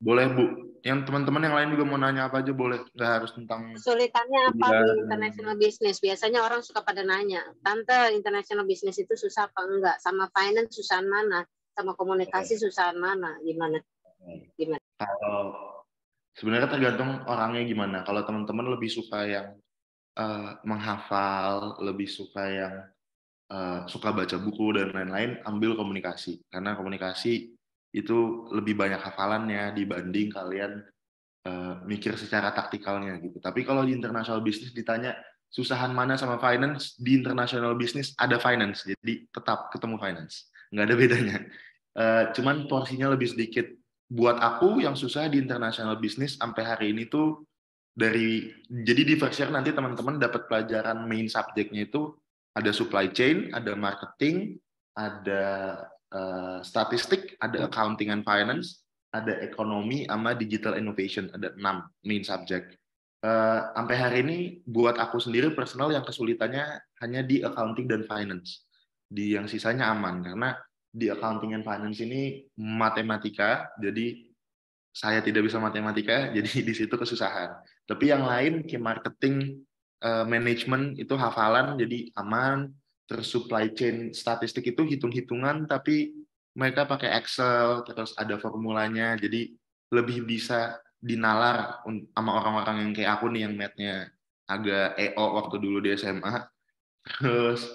Boleh Bu. Yang teman-teman yang lain juga mau nanya apa aja boleh. Nggak harus tentang... Kesulitannya apa di international business? Biasanya orang suka pada nanya, Tante, international business itu susah apa enggak? Sama finance susahan mana? Sama komunikasi susahan mana? Gimana? Kalau sebenarnya tergantung orangnya gimana. Kalau teman-teman lebih suka yang menghafal, lebih suka yang suka baca buku dan lain-lain, ambil komunikasi. Karena komunikasi itu lebih banyak hafalannya dibanding kalian mikir secara taktikalnya gitu. Tapi kalau di international business ditanya susahan mana sama finance, di international business ada finance, jadi tetap ketemu finance, nggak ada bedanya. Cuman porsinya lebih sedikit. Buat aku yang susah di international business sampai hari ini tuh jadi di first year nanti teman-teman dapat pelajaran main subjeknya itu ada supply chain, ada marketing, ada statistik, ada accounting and finance, ada ekonomi, sama digital innovation, ada 6 main subject. Sampai hari ini buat aku sendiri personal yang kesulitannya hanya di accounting dan finance. Di yang sisanya aman, karena di accounting and finance ini matematika, jadi saya tidak bisa matematika, jadi di situ kesusahan. Tapi yang lain kayak marketing, manajemen itu hafalan, jadi aman. Terus supply chain statistik itu hitung-hitungan, tapi mereka pakai Excel, terus ada formulanya, jadi lebih bisa dinalar sama orang-orang yang kayak aku nih yang math-nya agak EO waktu dulu di SMA. Terus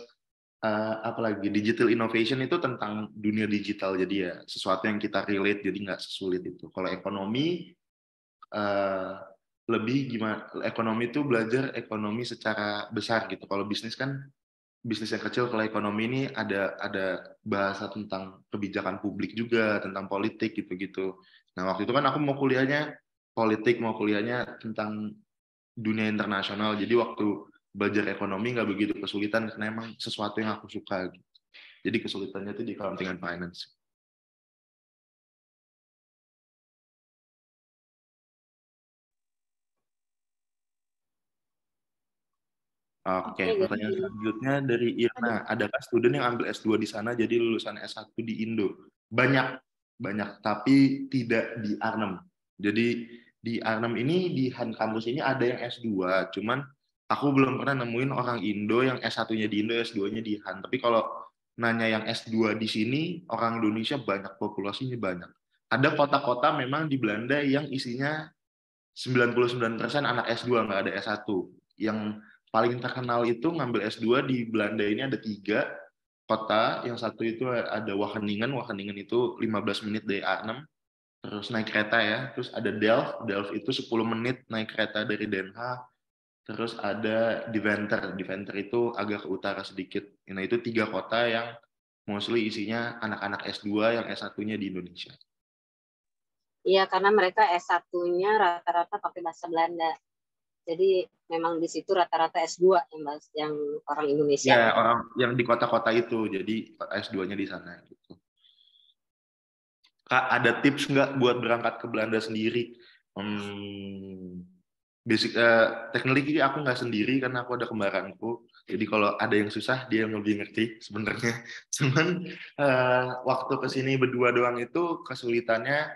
apalagi digital innovation itu tentang dunia digital, jadi ya sesuatu yang kita relate, jadi nggak sesulit itu. Kalau ekonomi lebih gimana, ekonomi itu belajar ekonomi secara besar gitu. Kalau bisnis kan bisnis yang kecil. Kalau ekonomi ini ada bahasa tentang kebijakan publik juga, tentang politik gitu-gitu. Nah waktu itu kan aku mau kuliahnya politik, mau kuliahnya tentang dunia internasional. Jadi waktu belajar ekonomi nggak begitu kesulitan karena emang sesuatu yang aku suka. Gitu. Jadi kesulitannya itu di accounting and finance. Oke, pertanyaan selanjutnya dari Irna. Adakah student yang ambil S2 di sana jadi lulusan S1 di Indo? Banyak, tapi tidak di Arnhem. Jadi di Arnhem ini, di Han Kampus ini ada yang S2, cuman aku belum pernah nemuin orang Indo yang S1-nya di Indo, S2-nya di Han. Tapi kalau nanya yang S2 di sini, orang Indonesia banyak, populasinya banyak. Ada kota-kota memang di Belanda yang isinya 99% anak S2, nggak ada S1. Yang paling terkenal itu ngambil S2 di Belanda ini ada 3 kota. Yang satu itu ada Wageningen. Wageningen itu 15 menit dari Arnhem. Terus naik kereta ya. Terus ada Delft. Delft itu 10 menit naik kereta dari Den Haag. Terus ada Deventer. Deventer itu agak ke utara sedikit. Nah itu 3 kota yang mostly isinya anak-anak S2 yang S1-nya di Indonesia. Iya, karena mereka S1-nya rata-rata pakai bahasa Belanda. Jadi memang di situ rata-rata S2 yang orang Indonesia. Ya, orang yang di kota-kota itu. Jadi S2-nya di sana gitu. Kak, ada tips nggak buat berangkat ke Belanda sendiri? Technically aku nggak sendiri karena aku ada kembaranku. Jadi kalau ada yang susah, dia yang lebih ngerti sebenarnya. Cuman waktu kesini berdua doang itu kesulitannya,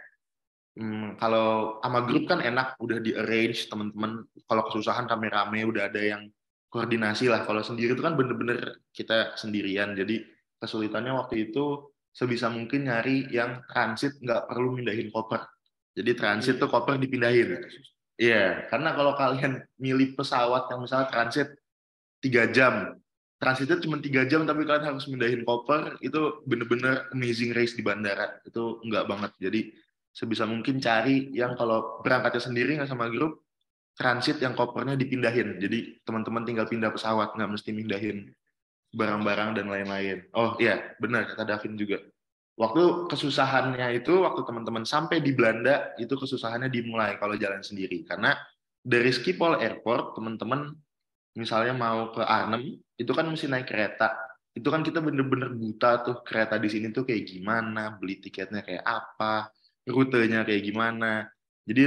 kalau sama grup kan enak, udah di arrange teman-teman. Kalau kesusahan rame-rame, udah ada yang koordinasi lah. Kalau sendiri itu kan bener-bener kita sendirian. Jadi kesulitannya waktu itu sebisa mungkin nyari yang transit, nggak perlu mindahin koper. Jadi transit tuh koper dipindahin. Iya, karena kalau kalian milih pesawat yang misalnya transit 3 jam, transitnya cuma 3 jam tapi kalian harus mindahin koper, itu bener-bener amazing race di bandara. Itu enggak banget. Jadi sebisa mungkin cari yang kalau berangkatnya sendiri nggak sama grup, transit yang kopernya dipindahin. Jadi teman-teman tinggal pindah pesawat, nggak mesti mindahin barang-barang dan lain-lain. Oh iya, benar kata Davin juga. Waktu kesusahannya itu, waktu teman-teman sampai di Belanda, itu kesusahannya dimulai kalau jalan sendiri. Karena dari Schiphol Airport, teman-teman misalnya mau ke Arnhem, itu kan mesti naik kereta. Itu kan kita bener-bener buta tuh, kereta di sini tuh kayak gimana, beli tiketnya kayak apa, rutenya kayak gimana. Jadi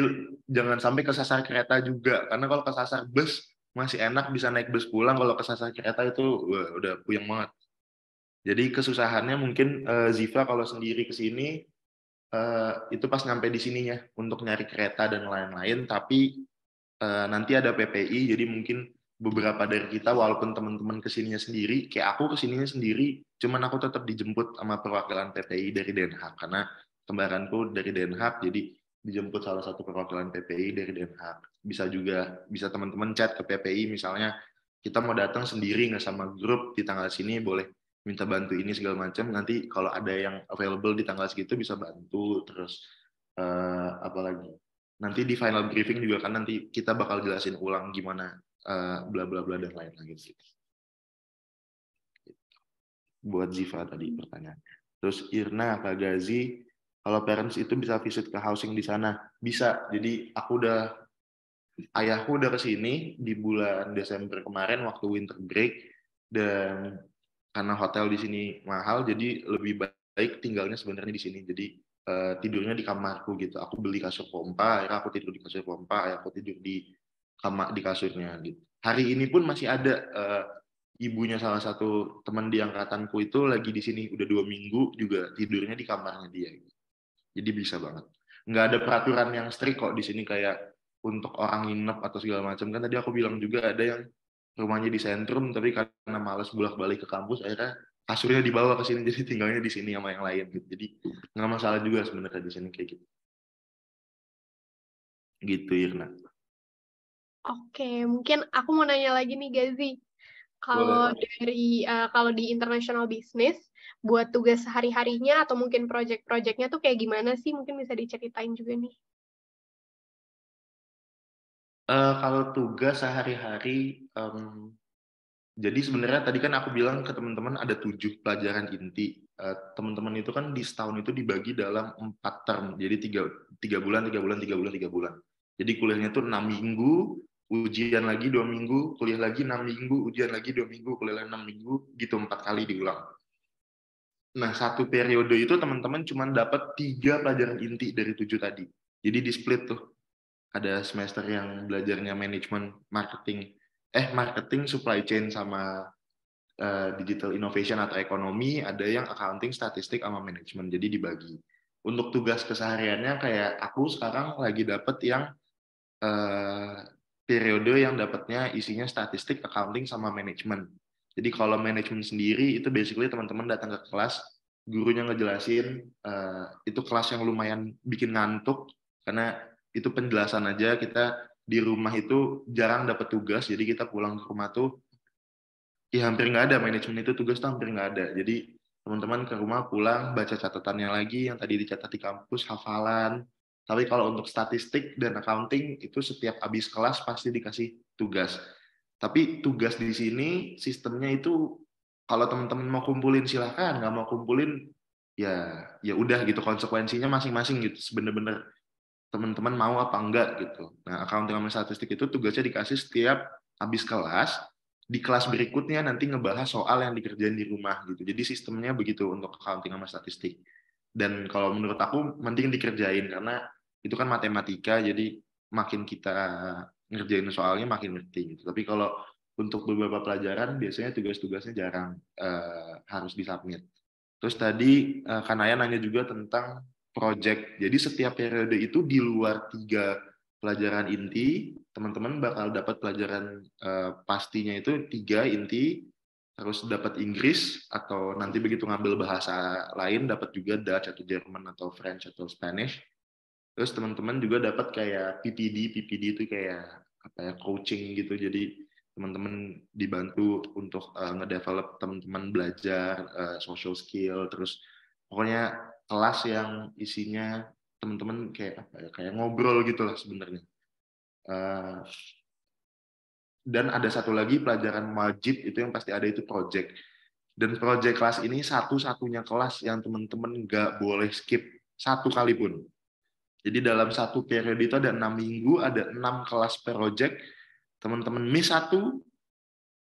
jangan sampai kesasar kereta juga, karena kalau kesasar bus, masih enak bisa naik bus pulang. Kalau kesasar kereta itu wah, udah puyeng banget. Jadi kesusahannya mungkin Ziva kalau sendiri ke sini itu pas nyampe di sininya untuk nyari kereta dan lain-lain. Tapi nanti ada PPI, jadi mungkin beberapa dari kita walaupun teman-teman kesininya sendiri, kayak aku kesininya sendiri, cuman aku tetap dijemput sama perwakilan PPI dari Den Haag karena kembaranku dari Den Haag, jadi dijemput salah satu perwakilan PPI dari Den Haag. Bisa juga, bisa teman-teman chat ke PPI misalnya kita mau datang sendiri nggak sama grup di tanggal sini, boleh minta bantu ini segala macam. Nanti kalau ada yang available di tanggal segitu bisa bantu. Terus apalagi nanti di final briefing juga kan nanti kita bakal jelasin ulang gimana bla bla bla dan lain-lain gitu. Buat Ziva tadi pertanyaannya. Terus Irna, Kak Gazi, kalau parents itu bisa visit ke housing di sana? Bisa. Jadi ayahku udah kesini di bulan Desember kemarin waktu winter break, dan karena hotel di sini mahal, jadi lebih baik tinggalnya sebenarnya di sini. Jadi tidurnya di kamarku gitu. Aku beli kasur pompa, akhirnya aku tidur di kasur pompa, aku tidur di kamar di kasurnya gitu. Hari ini pun masih ada ibunya salah satu teman di angkatanku itu lagi di sini udah 2 minggu juga tidurnya di kamarnya dia. Gitu. Jadi bisa banget. Nggak ada peraturan yang strict kok di sini kayak untuk orang nginep atau segala macam. Kan tadi aku bilang juga ada yang rumahnya di sentrum tapi karena malas bolak-balik ke kampus akhirnya kasurnya dibawa ke sini jadi tinggalnya di sini sama yang lain gitu. Jadi nggak masalah juga sebenarnya di sini kayak gitu. Gitu, Irna. Oke, mungkin aku mau nanya lagi nih Gazi. Kalau kalau di international business, buat tugas sehari-harinya atau mungkin project-projectnya tuh kayak gimana sih? Mungkin bisa diceritain juga nih. Kalau tugas sehari-hari, jadi sebenarnya tadi kan aku bilang ke teman-teman ada 7 pelajaran inti. Teman-teman itu kan di setahun itu dibagi dalam 4 term. Jadi 3 bulan, 3 bulan, 3 bulan, 3 bulan. Jadi kuliahnya tuh 6 minggu, ujian lagi 2 minggu, kuliah lagi 6 minggu, ujian lagi 2 minggu, kuliah lagi 6 minggu, gitu 4 kali diulang. Nah, satu periode itu teman-teman cuma dapat 3 pelajaran inti dari 7 tadi. Jadi di split tuh. Ada semester yang belajarnya manajemen marketing, supply chain sama digital innovation atau ekonomi, ada yang accounting, statistik sama manajemen. Jadi dibagi. Untuk tugas kesehariannya kayak aku sekarang lagi dapat yang periode yang dapatnya isinya statistik, accounting sama manajemen. Jadi kalau manajemen sendiri itu basically teman-teman datang ke kelas, gurunya ngejelasin, itu kelas yang lumayan bikin ngantuk karena itu penjelasan aja. Kita di rumah itu jarang dapat tugas, jadi kita pulang ke rumah tuh ya hampir nggak ada, manajemen itu tugas tuh hampir nggak ada. Jadi teman-teman ke rumah pulang baca catatannya lagi yang tadi dicatat di kampus, hafalan. Tapi kalau untuk statistik dan accounting itu setiap habis kelas pasti dikasih tugas. Tapi tugas di sini sistemnya itu kalau teman-teman mau kumpulin silahkan, nggak mau kumpulin ya udah gitu, konsekuensinya masing-masing gitu. Sebenarnya teman-teman mau apa enggak gitu. Nah, accounting sama statistik itu tugasnya dikasih setiap habis kelas, di kelas berikutnya nanti ngebahas soal yang dikerjain di rumah gitu. Jadi sistemnya begitu untuk accounting sama statistik. Dan kalau menurut aku mending dikerjain karena itu kan matematika, jadi makin kita ngerjain soalnya makin ngerti gitu. Tapi kalau untuk beberapa pelajaran biasanya tugas-tugasnya jarang harus disubmit. Terus tadi Kanaya nanya juga tentang project. Jadi setiap periode itu di luar 3 pelajaran inti, teman-teman bakal dapat pelajaran pastinya itu 3 inti, terus dapat Inggris, atau nanti begitu ngambil bahasa lain dapat juga Dutch atau Jerman atau French atau Spanish. Terus teman-teman juga dapat kayak PPD itu kayak apa ya, coaching gitu. Jadi teman-teman dibantu untuk ngedevelop teman-teman belajar social skill, terus pokoknya kelas yang isinya teman-teman kayak apa ya, kayak ngobrol gitulah sebenarnya. Dan ada satu lagi pelajaran wajib itu yang pasti ada, itu project. Dan project kelas ini satu-satunya kelas yang teman-teman nggak boleh skip satu kali pun. Jadi dalam satu periode itu ada 6 minggu, ada 6 kelas project. Teman-teman miss satu,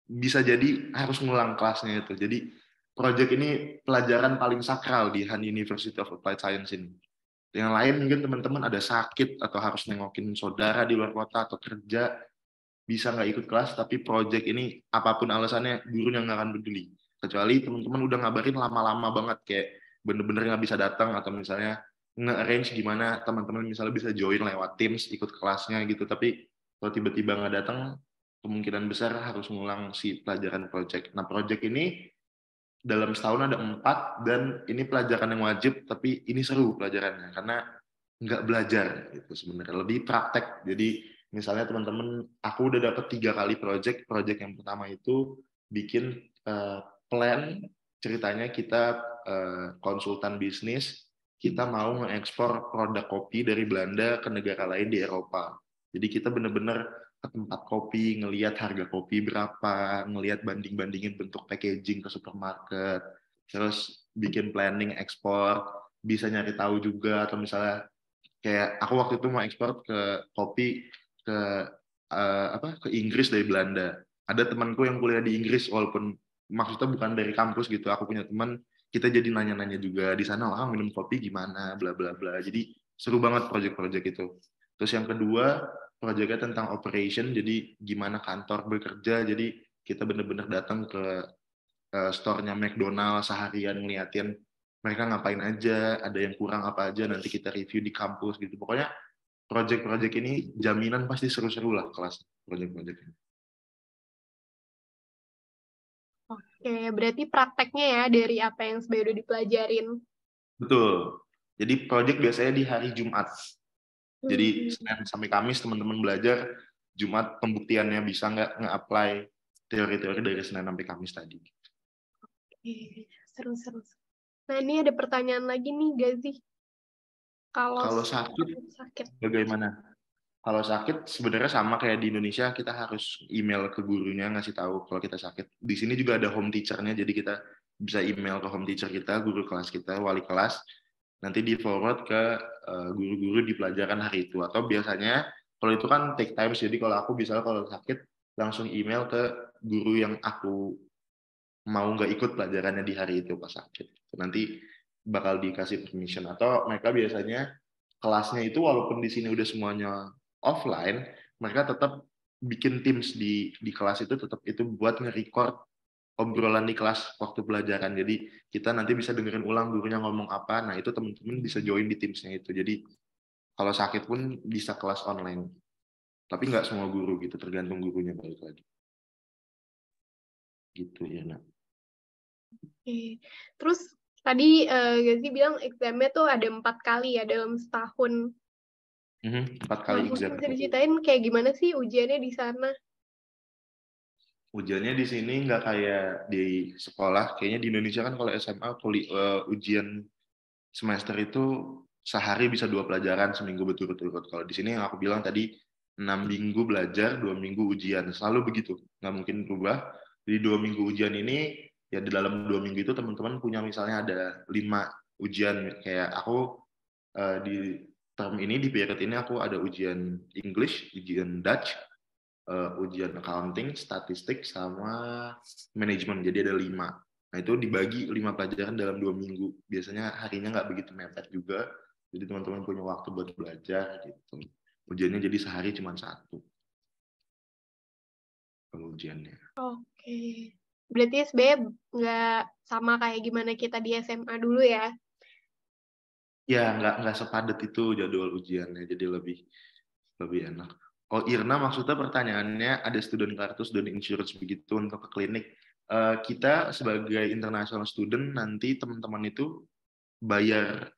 bisa jadi harus ngulang kelasnya itu. Jadi project ini pelajaran paling sakral di Han University of Applied Science ini. Yang lain mungkin teman-teman ada sakit atau harus nengokin saudara di luar kota atau kerja, bisa nggak ikut kelas, tapi project ini apapun alasannya gurunya nggak akan peduli. Kecuali teman-teman udah ngabarin lama-lama banget, kayak bener-bener nggak bisa datang, atau misalnya nge-arrange gimana teman-teman misalnya bisa join lewat Teams ikut kelasnya gitu. Tapi kalau tiba-tiba nggak datang, kemungkinan besar harus ngulang si pelajaran project. Nah, project ini dalam setahun ada 4, dan ini pelajaran yang wajib, tapi ini seru pelajarannya karena nggak belajar gitu sebenarnya, lebih praktek. Jadi misalnya teman-teman, aku udah dapat 3 kali project yang pertama itu bikin plan, ceritanya kita konsultan bisnis, kita mau mengekspor produk kopi dari Belanda ke negara lain di Eropa. Jadi kita benar-benar ke tempat kopi, ngelihat harga kopi berapa, ngelihat banding-bandingin bentuk packaging ke supermarket, terus bikin planning ekspor, bisa nyari tahu juga, atau misalnya kayak aku waktu itu mau ekspor ke kopi ke ke Inggris dari Belanda. Ada temanku yang kuliah di Inggris, walaupun maksudnya bukan dari kampus gitu. Aku punya teman, kita jadi nanya-nanya juga di sana, minum kopi gimana, bla bla bla. Jadi seru banget project-project itu. Terus yang kedua, projectnya tentang operation, jadi gimana kantor bekerja. Jadi kita benar-benar datang ke store-nya McDonald seharian, ngeliatin mereka ngapain aja, ada yang kurang apa aja, nanti kita review di kampus gitu. Pokoknya project-project ini jaminan pasti seru-seru lah kelas project-project ini. Oke, berarti prakteknya ya dari apa yang sebenarnya udah dipelajarin. Betul. Jadi project biasanya di hari Jumat. Jadi Senin sampai Kamis teman-teman belajar, Jumat pembuktiannya bisa nggak nge-apply teori-teori dari Senin sampai Kamis tadi. Oke, seru-seru. Nah, ini ada pertanyaan lagi nih, Gazi. Kalau sakit, bagaimana? Kalau sakit sebenarnya sama kayak di Indonesia, kita harus email ke gurunya ngasih tahu kalau kita sakit. Di sini juga ada home teacher-nya, jadi kita bisa email ke home teacher kita, guru kelas kita, wali kelas, nanti di forward ke guru-guru di pelajaran hari itu. Atau biasanya kalau itu kan take time, jadi kalau aku misalnya kalau sakit langsung email ke guru yang aku mau nggak ikut pelajarannya di hari itu pas sakit. Nanti bakal dikasih permission. Atau mereka biasanya kelasnya itu walaupun di sini udah semuanya offline, mereka tetap bikin Teams di kelas itu, tetap itu buat nge-record obrolan di kelas waktu pelajaran. Jadi kita nanti bisa dengerin ulang gurunya ngomong apa. Nah, itu teman-teman bisa join di Teams-nya itu. Jadi kalau sakit pun bisa kelas online. Tapi nggak semua guru gitu, tergantung gurunya balik lagi. Gitu ya, Nak. Oke. Terus tadi Gazi bilang examnya tuh ada 4 kali ya dalam setahun. 4 kali exam. Bisa diceritain kayak gimana sih ujiannya di sana? Ujiannya di sini nggak kayak di sekolah. Kayaknya di Indonesia kan kalau SMA ujian semester itu sehari bisa 2 pelajaran seminggu berturut-turut. Kalau di sini yang aku bilang tadi 6 minggu belajar, 2 minggu ujian. Selalu begitu, nggak mungkin berubah. Di 2 minggu ujian ini, ya di dalam 2 minggu itu teman-teman punya misalnya ada 5 ujian. Kayak aku di term ini, di period ini aku ada ujian English, ujian Dutch, ujian accounting, statistik, sama manajemen. Jadi ada 5. Nah, itu dibagi 5 pelajaran dalam 2 minggu. Biasanya harinya nggak begitu mepet juga. Jadi teman-teman punya waktu buat belajar gitu. Ujiannya jadi sehari cuma 1. Kalau ujiannya. Oke. Berarti sebenarnya nggak sama kayak gimana kita di SMA dulu ya? Ya, nggak sepadat itu jadwal ujiannya. Jadi lebih enak. Oh, Irna maksudnya pertanyaannya ada student kartu, student insurance begitu untuk ke klinik. Kita sebagai international student nanti teman-teman itu bayar,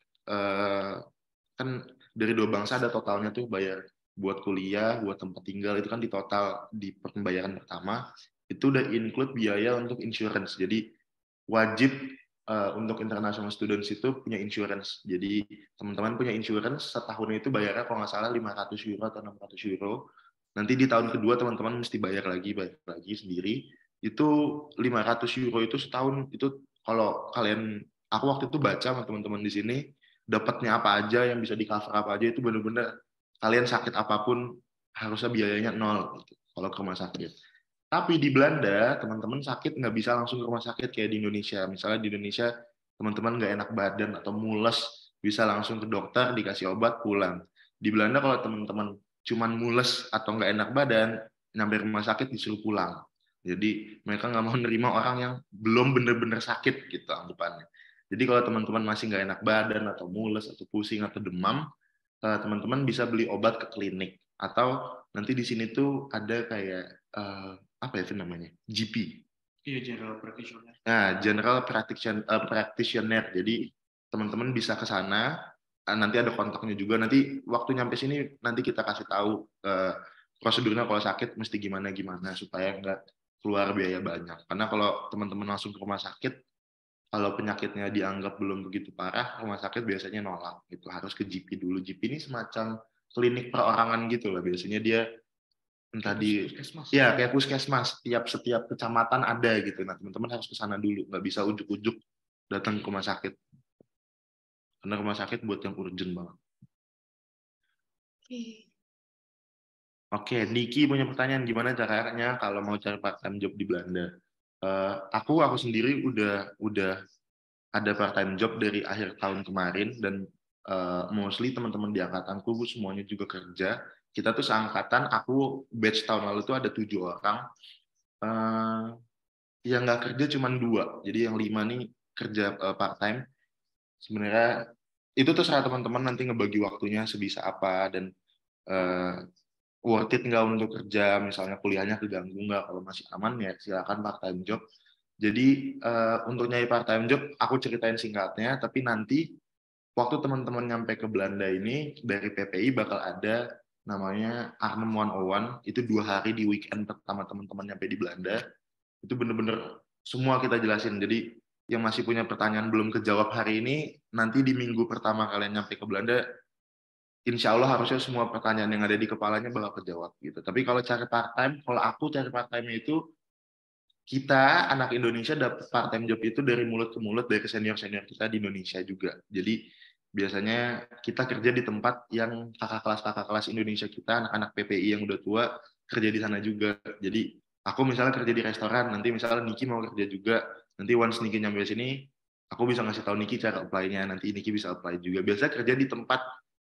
kan dari 2 bangsa ada totalnya tuh, bayar buat kuliah, buat tempat tinggal, itu kan di total di pembayaran pertama itu udah include biaya untuk insurance. Jadi wajib untuk international students itu punya insurance. Jadi teman-teman punya insurance, setahun itu bayarnya kalau nggak salah 500 euro atau 600 euro. Nanti di tahun kedua teman-teman mesti bayar lagi sendiri. Itu 500 euro itu setahun, itu kalau kalian, aku waktu itu baca sama teman-teman di sini, dapatnya apa aja, yang bisa di cover apa aja, itu benar-benar kalian sakit apapun harusnya biayanya 0 gitu, kalau ke rumah sakit. Tapi di Belanda, teman-teman sakit nggak bisa langsung ke rumah sakit kayak di Indonesia. Misalnya di Indonesia, teman-teman nggak enak badan atau mules, bisa langsung ke dokter, dikasih obat, pulang. Di Belanda kalau teman-teman cuman mules atau nggak enak badan, nyampe rumah sakit disuruh pulang. Jadi mereka nggak mau nerima orang yang belum benar-benar sakit gitu anggapannya. Jadi kalau teman-teman masih nggak enak badan atau mules atau pusing atau demam, teman-teman bisa beli obat ke klinik. Atau nanti di sini tuh ada kayak apa ya itu namanya, GP. Iya, general practitioner. Nah, general practitioner. Jadi teman-teman bisa ke sana, nanti ada kontaknya juga. Nanti waktu nyampe sini nanti kita kasih tahu prosedurnya kalau sakit mesti gimana supaya nggak keluar biaya banyak. Karena kalau teman-teman langsung ke rumah sakit, kalau penyakitnya dianggap belum begitu parah, rumah sakit biasanya nolak. Itu harus ke GP dulu. GP ini semacam klinik perorangan gitu lah. Biasanya dia entah di puskesmas. Ya kayak puskesmas, setiap kecamatan ada gitu. Nah, teman-teman harus ke sana dulu, nggak bisa ujuk-ujuk datang ke rumah sakit, karena rumah sakit buat yang urgent banget. Oke, Niki punya pertanyaan, gimana caranya kalau mau cari part time job di Belanda? Aku sendiri udah ada part time job dari akhir tahun kemarin, dan mostly teman-teman di angkatanku semuanya juga kerja. Kita tuh seangkatan, aku batch tahun lalu tuh ada 7 orang. Yang nggak kerja cuma 2. Jadi yang 5 nih kerja part time. Sebenarnya itu tuh serah teman-teman nanti ngebagi waktunya sebisa apa, dan worth it nggak untuk kerja, misalnya kuliahnya keganggu nggak. Kalau masih aman ya silakan part time job. Jadi untuk nyari part time job aku ceritain singkatnya, tapi nanti waktu teman-teman nyampe ke Belanda ini dari PPI bakal ada namanya Arnhem 101, itu 2 hari di weekend pertama teman-teman nyampe di Belanda. Itu bener-bener semua kita jelasin. Jadi yang masih punya pertanyaan belum kejawab hari ini, nanti di minggu pertama kalian nyampe ke Belanda, insya Allah harusnya semua pertanyaan yang ada di kepalanya bakal kejawab gitu. Tapi kalau cari part time, kalau aku cari part time itu, kita anak Indonesia dapat part time job itu dari mulut ke mulut dari senior-senior kita di Indonesia juga. Jadi biasanya kita kerja di tempat yang kakak kelas Indonesia kita, anak-anak PPI yang udah tua kerja di sana juga. Jadi aku misalnya kerja di restoran, nanti misalnya Niki mau kerja juga, nanti once Niki nyampe sini, aku bisa ngasih tahu Niki cara apply-nya, nanti Niki bisa apply juga. Biasanya kerja di tempat,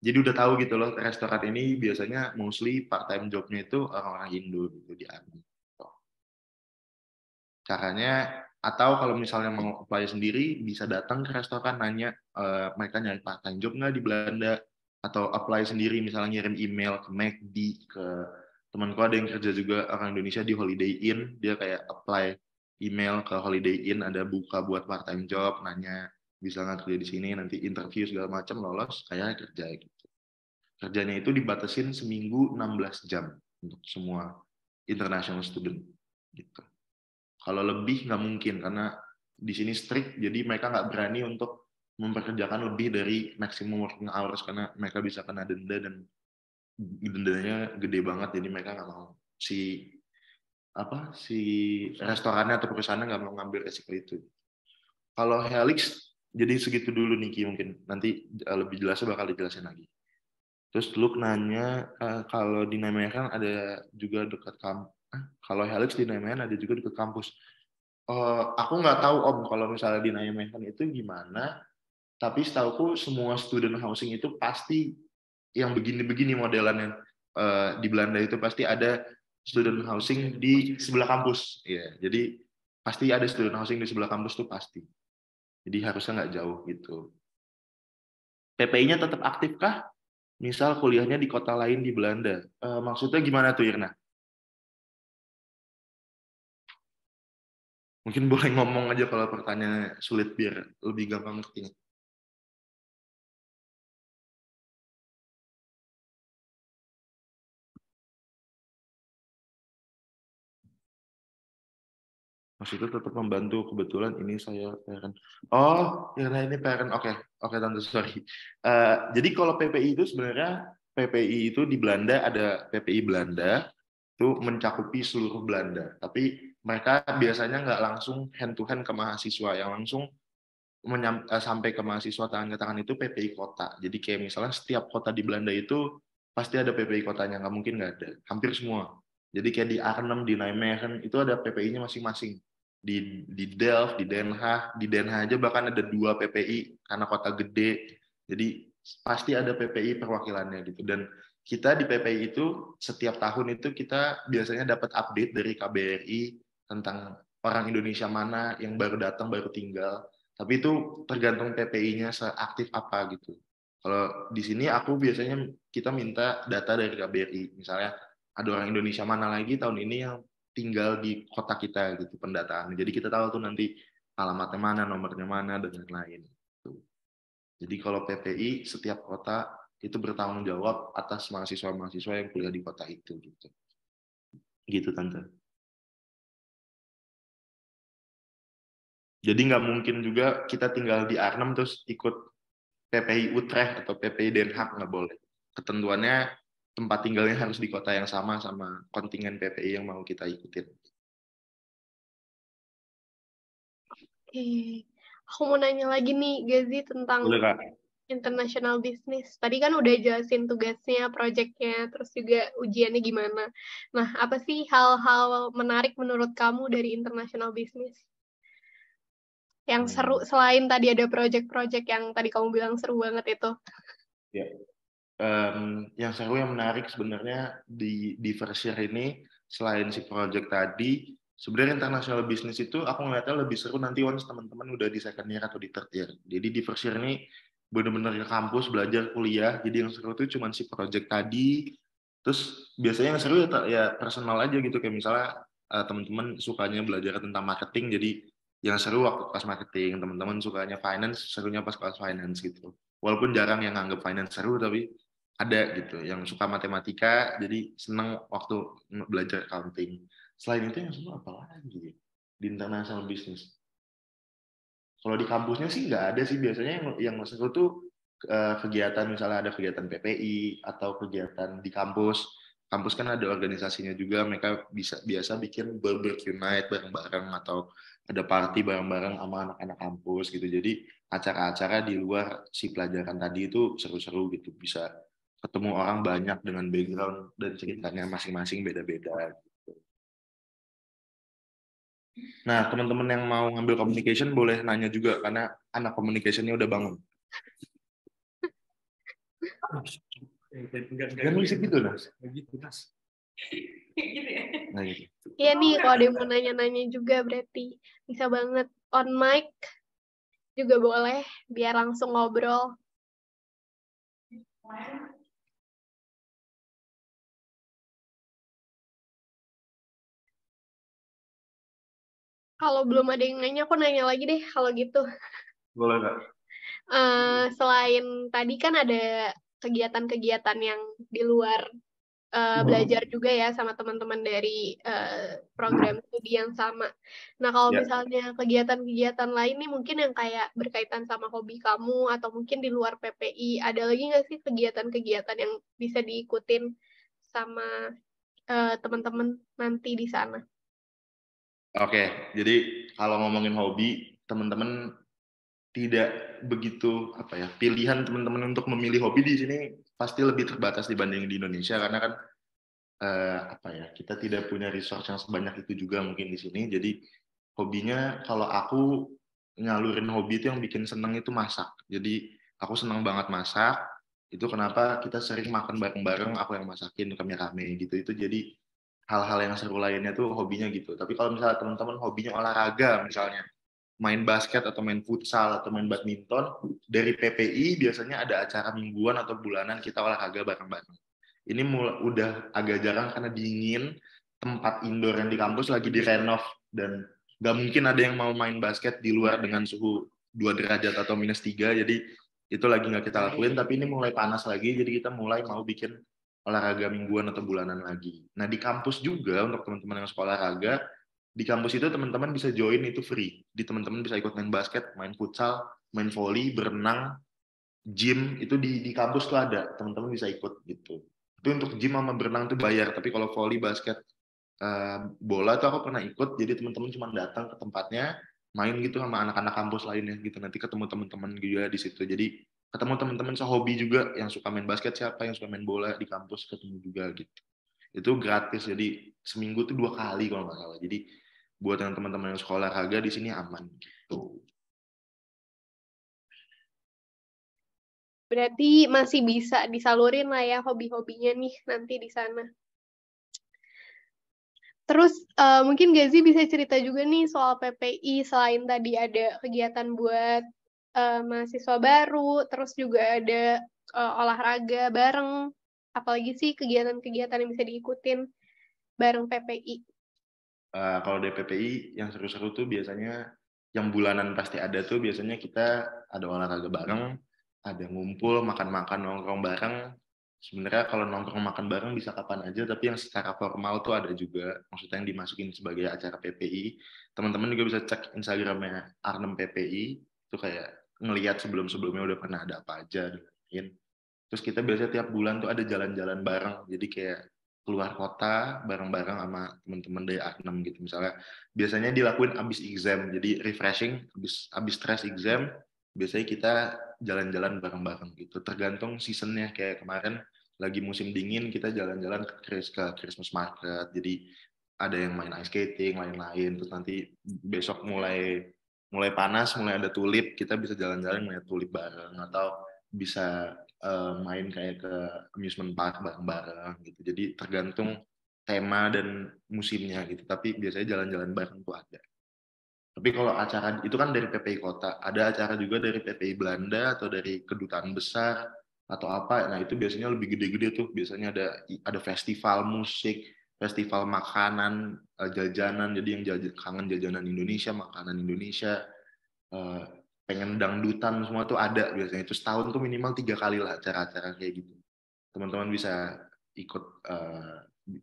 jadi udah tahu gitu loh, restoran ini biasanya mostly part time job-nya itu orang-orang Indo gitu di Army. Caranya, atau kalau misalnya mau apply sendiri, bisa datang ke restoran nanya mereka nyari part time job nggak di Belanda, atau apply sendiri, misalnya ngirim email ke McD, ke temanku ada yang kerja juga orang Indonesia di Holiday Inn, dia kayak apply email ke Holiday Inn, ada buka buat part time job, nanya bisa nggak kerja di sini, nanti interview segala macam, lolos kayak kerja gitu. Kerjanya itu dibatasin seminggu 16 jam untuk semua international student gitu. Kalau lebih nggak mungkin, karena di sini strict, jadi mereka nggak berani untuk memperkerjakan lebih dari maximum working hours, karena mereka bisa kena denda, dan dendanya gede banget, jadi mereka nggak mau. Si restorannya atau perusahaannya nggak mau ngambil resiko itu. Kalau Helix, jadi segitu dulu Niki, mungkin nanti lebih jelasnya bakal dijelasin lagi. Terus Luke nanya, kalau di Nijmegen ada juga dekat kampus. Kalau Helix di Nijmegen ada juga dekat kampus. Aku nggak tahu Om, kalau misalnya di Nijmegen itu gimana. Tapi setauku semua student housing itu pasti yang begini-begini modelannya. Di Belanda itu pasti ada student housing di sebelah kampus. Ya, jadi pasti ada student housing di sebelah kampus tuh pasti. Jadi harusnya nggak jauh gitu. PPI-nya tetap aktif kah? Misal kuliahnya di kota lain di Belanda. Maksudnya gimana tuh, Irna? Mungkin boleh ngomong aja kalau pertanyaannya sulit biar lebih gampang ngerti. Maksudnya tetap membantu, kebetulan ini saya parent. Oh, Irna ini parent. Oke, Tante, sorry. Jadi kalau PPI itu sebenarnya, PPI itu di Belanda ada PPI Belanda, itu mencakupi seluruh Belanda. Tapi mereka biasanya nggak langsung hand to hand ke mahasiswa, yang langsung sampai ke mahasiswa tangan ke tangan itu PPI kota. Jadi kayak misalnya setiap kota di Belanda itu pasti ada PPI kotanya, nggak mungkin nggak ada. Hampir semua. Jadi kayak di Arnhem, di Nijmegen itu ada PPI-nya masing-masing. Di Delft, di Den Haag aja bahkan ada 2 PPI karena kota gede. Jadi pasti ada PPI perwakilannya gitu. Dan kita di PPI itu setiap tahun itu kita biasanya dapat update dari KBRI tentang orang Indonesia mana yang baru datang, baru tinggal. Tapi itu tergantung PPI-nya seaktif apa gitu. Kalau di sini aku biasanya kita minta data dari KBRI. Misalnya ada orang Indonesia mana lagi tahun ini yang tinggal di kota kita gitu pendataan. Jadi kita tahu tuh nanti alamatnya mana, nomornya mana, dan lain-lain. Jadi kalau PPI setiap kota itu bertanggung jawab atas mahasiswa-mahasiswa yang kuliah di kota itu gitu. Gitu Tante. Jadi nggak mungkin juga kita tinggal di Arnhem terus ikut PPI Utrecht atau PPI Den Haag, nggak boleh. Ketentuannya tempat tinggalnya harus di kota yang sama kontingen PPI yang mau kita ikutin. Oke, aku mau nanya lagi nih, Gazi, tentang Boleh, Kak. international business. Tadi kan udah jelasin tugasnya, proyeknya, terus juga ujiannya gimana. Nah, apa sih hal-hal menarik menurut kamu dari international business? Yang seru, selain tadi ada proyek-proyek yang tadi kamu bilang seru banget itu. Ya. Yang seru, yang menarik sebenarnya di first year ini, selain si project tadi, sebenarnya international business itu aku ngeliatnya lebih seru nanti once teman-teman udah di second year atau di third year. Jadi di first year ini benar-benar ke kampus, belajar, kuliah. Jadi yang seru itu cuma si project tadi. Terus biasanya yang seru ya personal aja gitu, kayak misalnya teman-teman sukanya belajar tentang marketing, jadi yang seru waktu kelas marketing, teman-teman sukanya finance, serunya pas kelas finance gitu. walaupun jarang yang nganggap finance seru, tapi ada gitu yang suka matematika, jadi seneng waktu belajar accounting. Selain itu yang seru apa lagi di international business? Kalau di kampusnya sih nggak ada sih, biasanya yang seru tuh kegiatan, misalnya ada kegiatan PPI atau kegiatan di kampus. Kampus kan ada organisasinya juga, mereka biasa bikin barbecue night bareng-bareng atau ada party bareng-bareng sama anak-anak kampus gitu. Jadi acara-acara di luar si pelajaran tadi itu seru-seru gitu, bisa ketemu orang banyak dengan background dan ceritanya masing-masing beda-beda. Nah, teman-teman yang mau ngambil communication boleh nanya juga, karena anak communication-nya udah bangun. Gak musik gitu, Nas? Gitu, Nas. Nah, gitu. Iya nih, kalau ada yang mau nanya-nanya juga berarti bisa banget on mic juga boleh, biar langsung ngobrol. Kalau belum ada yang nanya, aku nanya lagi deh kalau gitu. Boleh nggak? Selain tadi kan ada kegiatan-kegiatan yang di luar belajar juga ya sama teman-teman dari program studi yang sama. Nah, kalau misalnya kegiatan-kegiatan lain nih mungkin yang kayak berkaitan sama hobi kamu atau mungkin di luar PPI, ada lagi nggak sih kegiatan-kegiatan yang bisa diikutin sama teman-teman nanti di sana? Oke, jadi kalau ngomongin hobi, teman-teman tidak begitu pilihan teman-teman untuk memilih hobi di sini pasti lebih terbatas dibanding di Indonesia, karena kan kita tidak punya resource yang sebanyak itu juga mungkin di sini. Jadi hobinya, kalau aku nyalurin hobi itu yang bikin seneng itu masak. Jadi aku seneng banget masak. Itu kenapa kita sering makan bareng-bareng, aku yang masakin rame-rame gitu. Itu jadi hal-hal yang seru lainnya tuh hobinya gitu. Tapi kalau misalnya teman-teman hobinya olahraga, misalnya main basket atau main futsal atau main badminton, dari PPI biasanya ada acara mingguan atau bulanan kita olahraga bareng-bareng. Ini udah agak jarang karena dingin, tempat indoor yang di kampus lagi direnov, dan nggak mungkin ada yang mau main basket di luar dengan suhu 2 derajat atau -3, jadi itu lagi nggak kita lakuin. Tapi ini mulai panas lagi, jadi kita mulai mau bikin olahraga mingguan atau bulanan lagi. Nah, di kampus juga untuk teman-teman yang sekolah olahraga, di kampus itu teman-teman bisa join, itu free. Di teman-teman bisa ikut main basket, main futsal, main volley, berenang, gym, itu di kampus tuh ada, teman-teman bisa ikut gitu. Tapi untuk gym sama berenang tuh bayar, tapi kalau volley, basket, bola tuh aku pernah ikut, jadi teman-teman cuma datang ke tempatnya, main gitu sama anak-anak kampus lainnya gitu. Nanti ketemu teman-teman juga di situ. Jadi ketemu teman-teman sehobi juga, yang suka main basket siapa, yang suka main bola di kampus ketemu juga gitu. Itu gratis, jadi seminggu tuh 2 kali kalau nggak salah. Jadi buat yang teman-teman yang sekolah olahraga di sini aman gitu. Berarti masih bisa disalurin lah ya hobi-hobinya nih nanti di sana. Terus mungkin Gazi bisa cerita juga nih soal PPI, selain tadi ada kegiatan buat mahasiswa baru, terus juga ada olahraga bareng. Apalagi sih kegiatan-kegiatan yang bisa diikutin bareng PPI? Kalau dari PPI yang seru-seru tuh biasanya yang bulanan pasti ada tuh, biasanya kita ada olahraga bareng, ada ngumpul, makan-makan, nongkrong bareng. Sebenarnya kalau nongkrong makan bareng bisa kapan aja, tapi yang secara formal tuh ada juga, maksudnya yang dimasukin sebagai acara PPI. Teman-teman juga bisa cek Instagramnya Arnhem PPI, itu kayak ngelihat sebelum-sebelumnya udah pernah ada apa aja. Terus kita biasanya tiap bulan tuh ada jalan-jalan bareng, jadi kayak keluar kota bareng-bareng sama teman-teman dari Arnhem gitu. Misalnya biasanya dilakuin abis exam, jadi refreshing, abis stress exam, biasanya kita jalan-jalan bareng-bareng gitu. Tergantung seasonnya, kayak kemarin lagi musim dingin, kita jalan-jalan ke Christmas market, jadi ada yang main ice skating, lain-lain. Terus nanti besok mulai panas, mulai ada tulip, kita bisa jalan-jalan melihat tulip bareng, atau bisa main kayak ke amusement park bareng-bareng gitu. Jadi tergantung tema dan musimnya gitu. Tapi biasanya jalan-jalan bareng tuh ada. Tapi kalau acara itu kan dari PPI Kota, ada acara juga dari PPI Belanda atau dari kedutaan besar atau apa. Nah, itu biasanya lebih gede-gede tuh. Biasanya ada festival musik, festival makanan, jajanan. Jadi yang kangen jajanan Indonesia, makanan Indonesia, pengen dangdutan semua tuh ada biasanya. Itu setahun tuh minimal 3 kali lah acara-acara kayak gitu. Teman-teman bisa ikut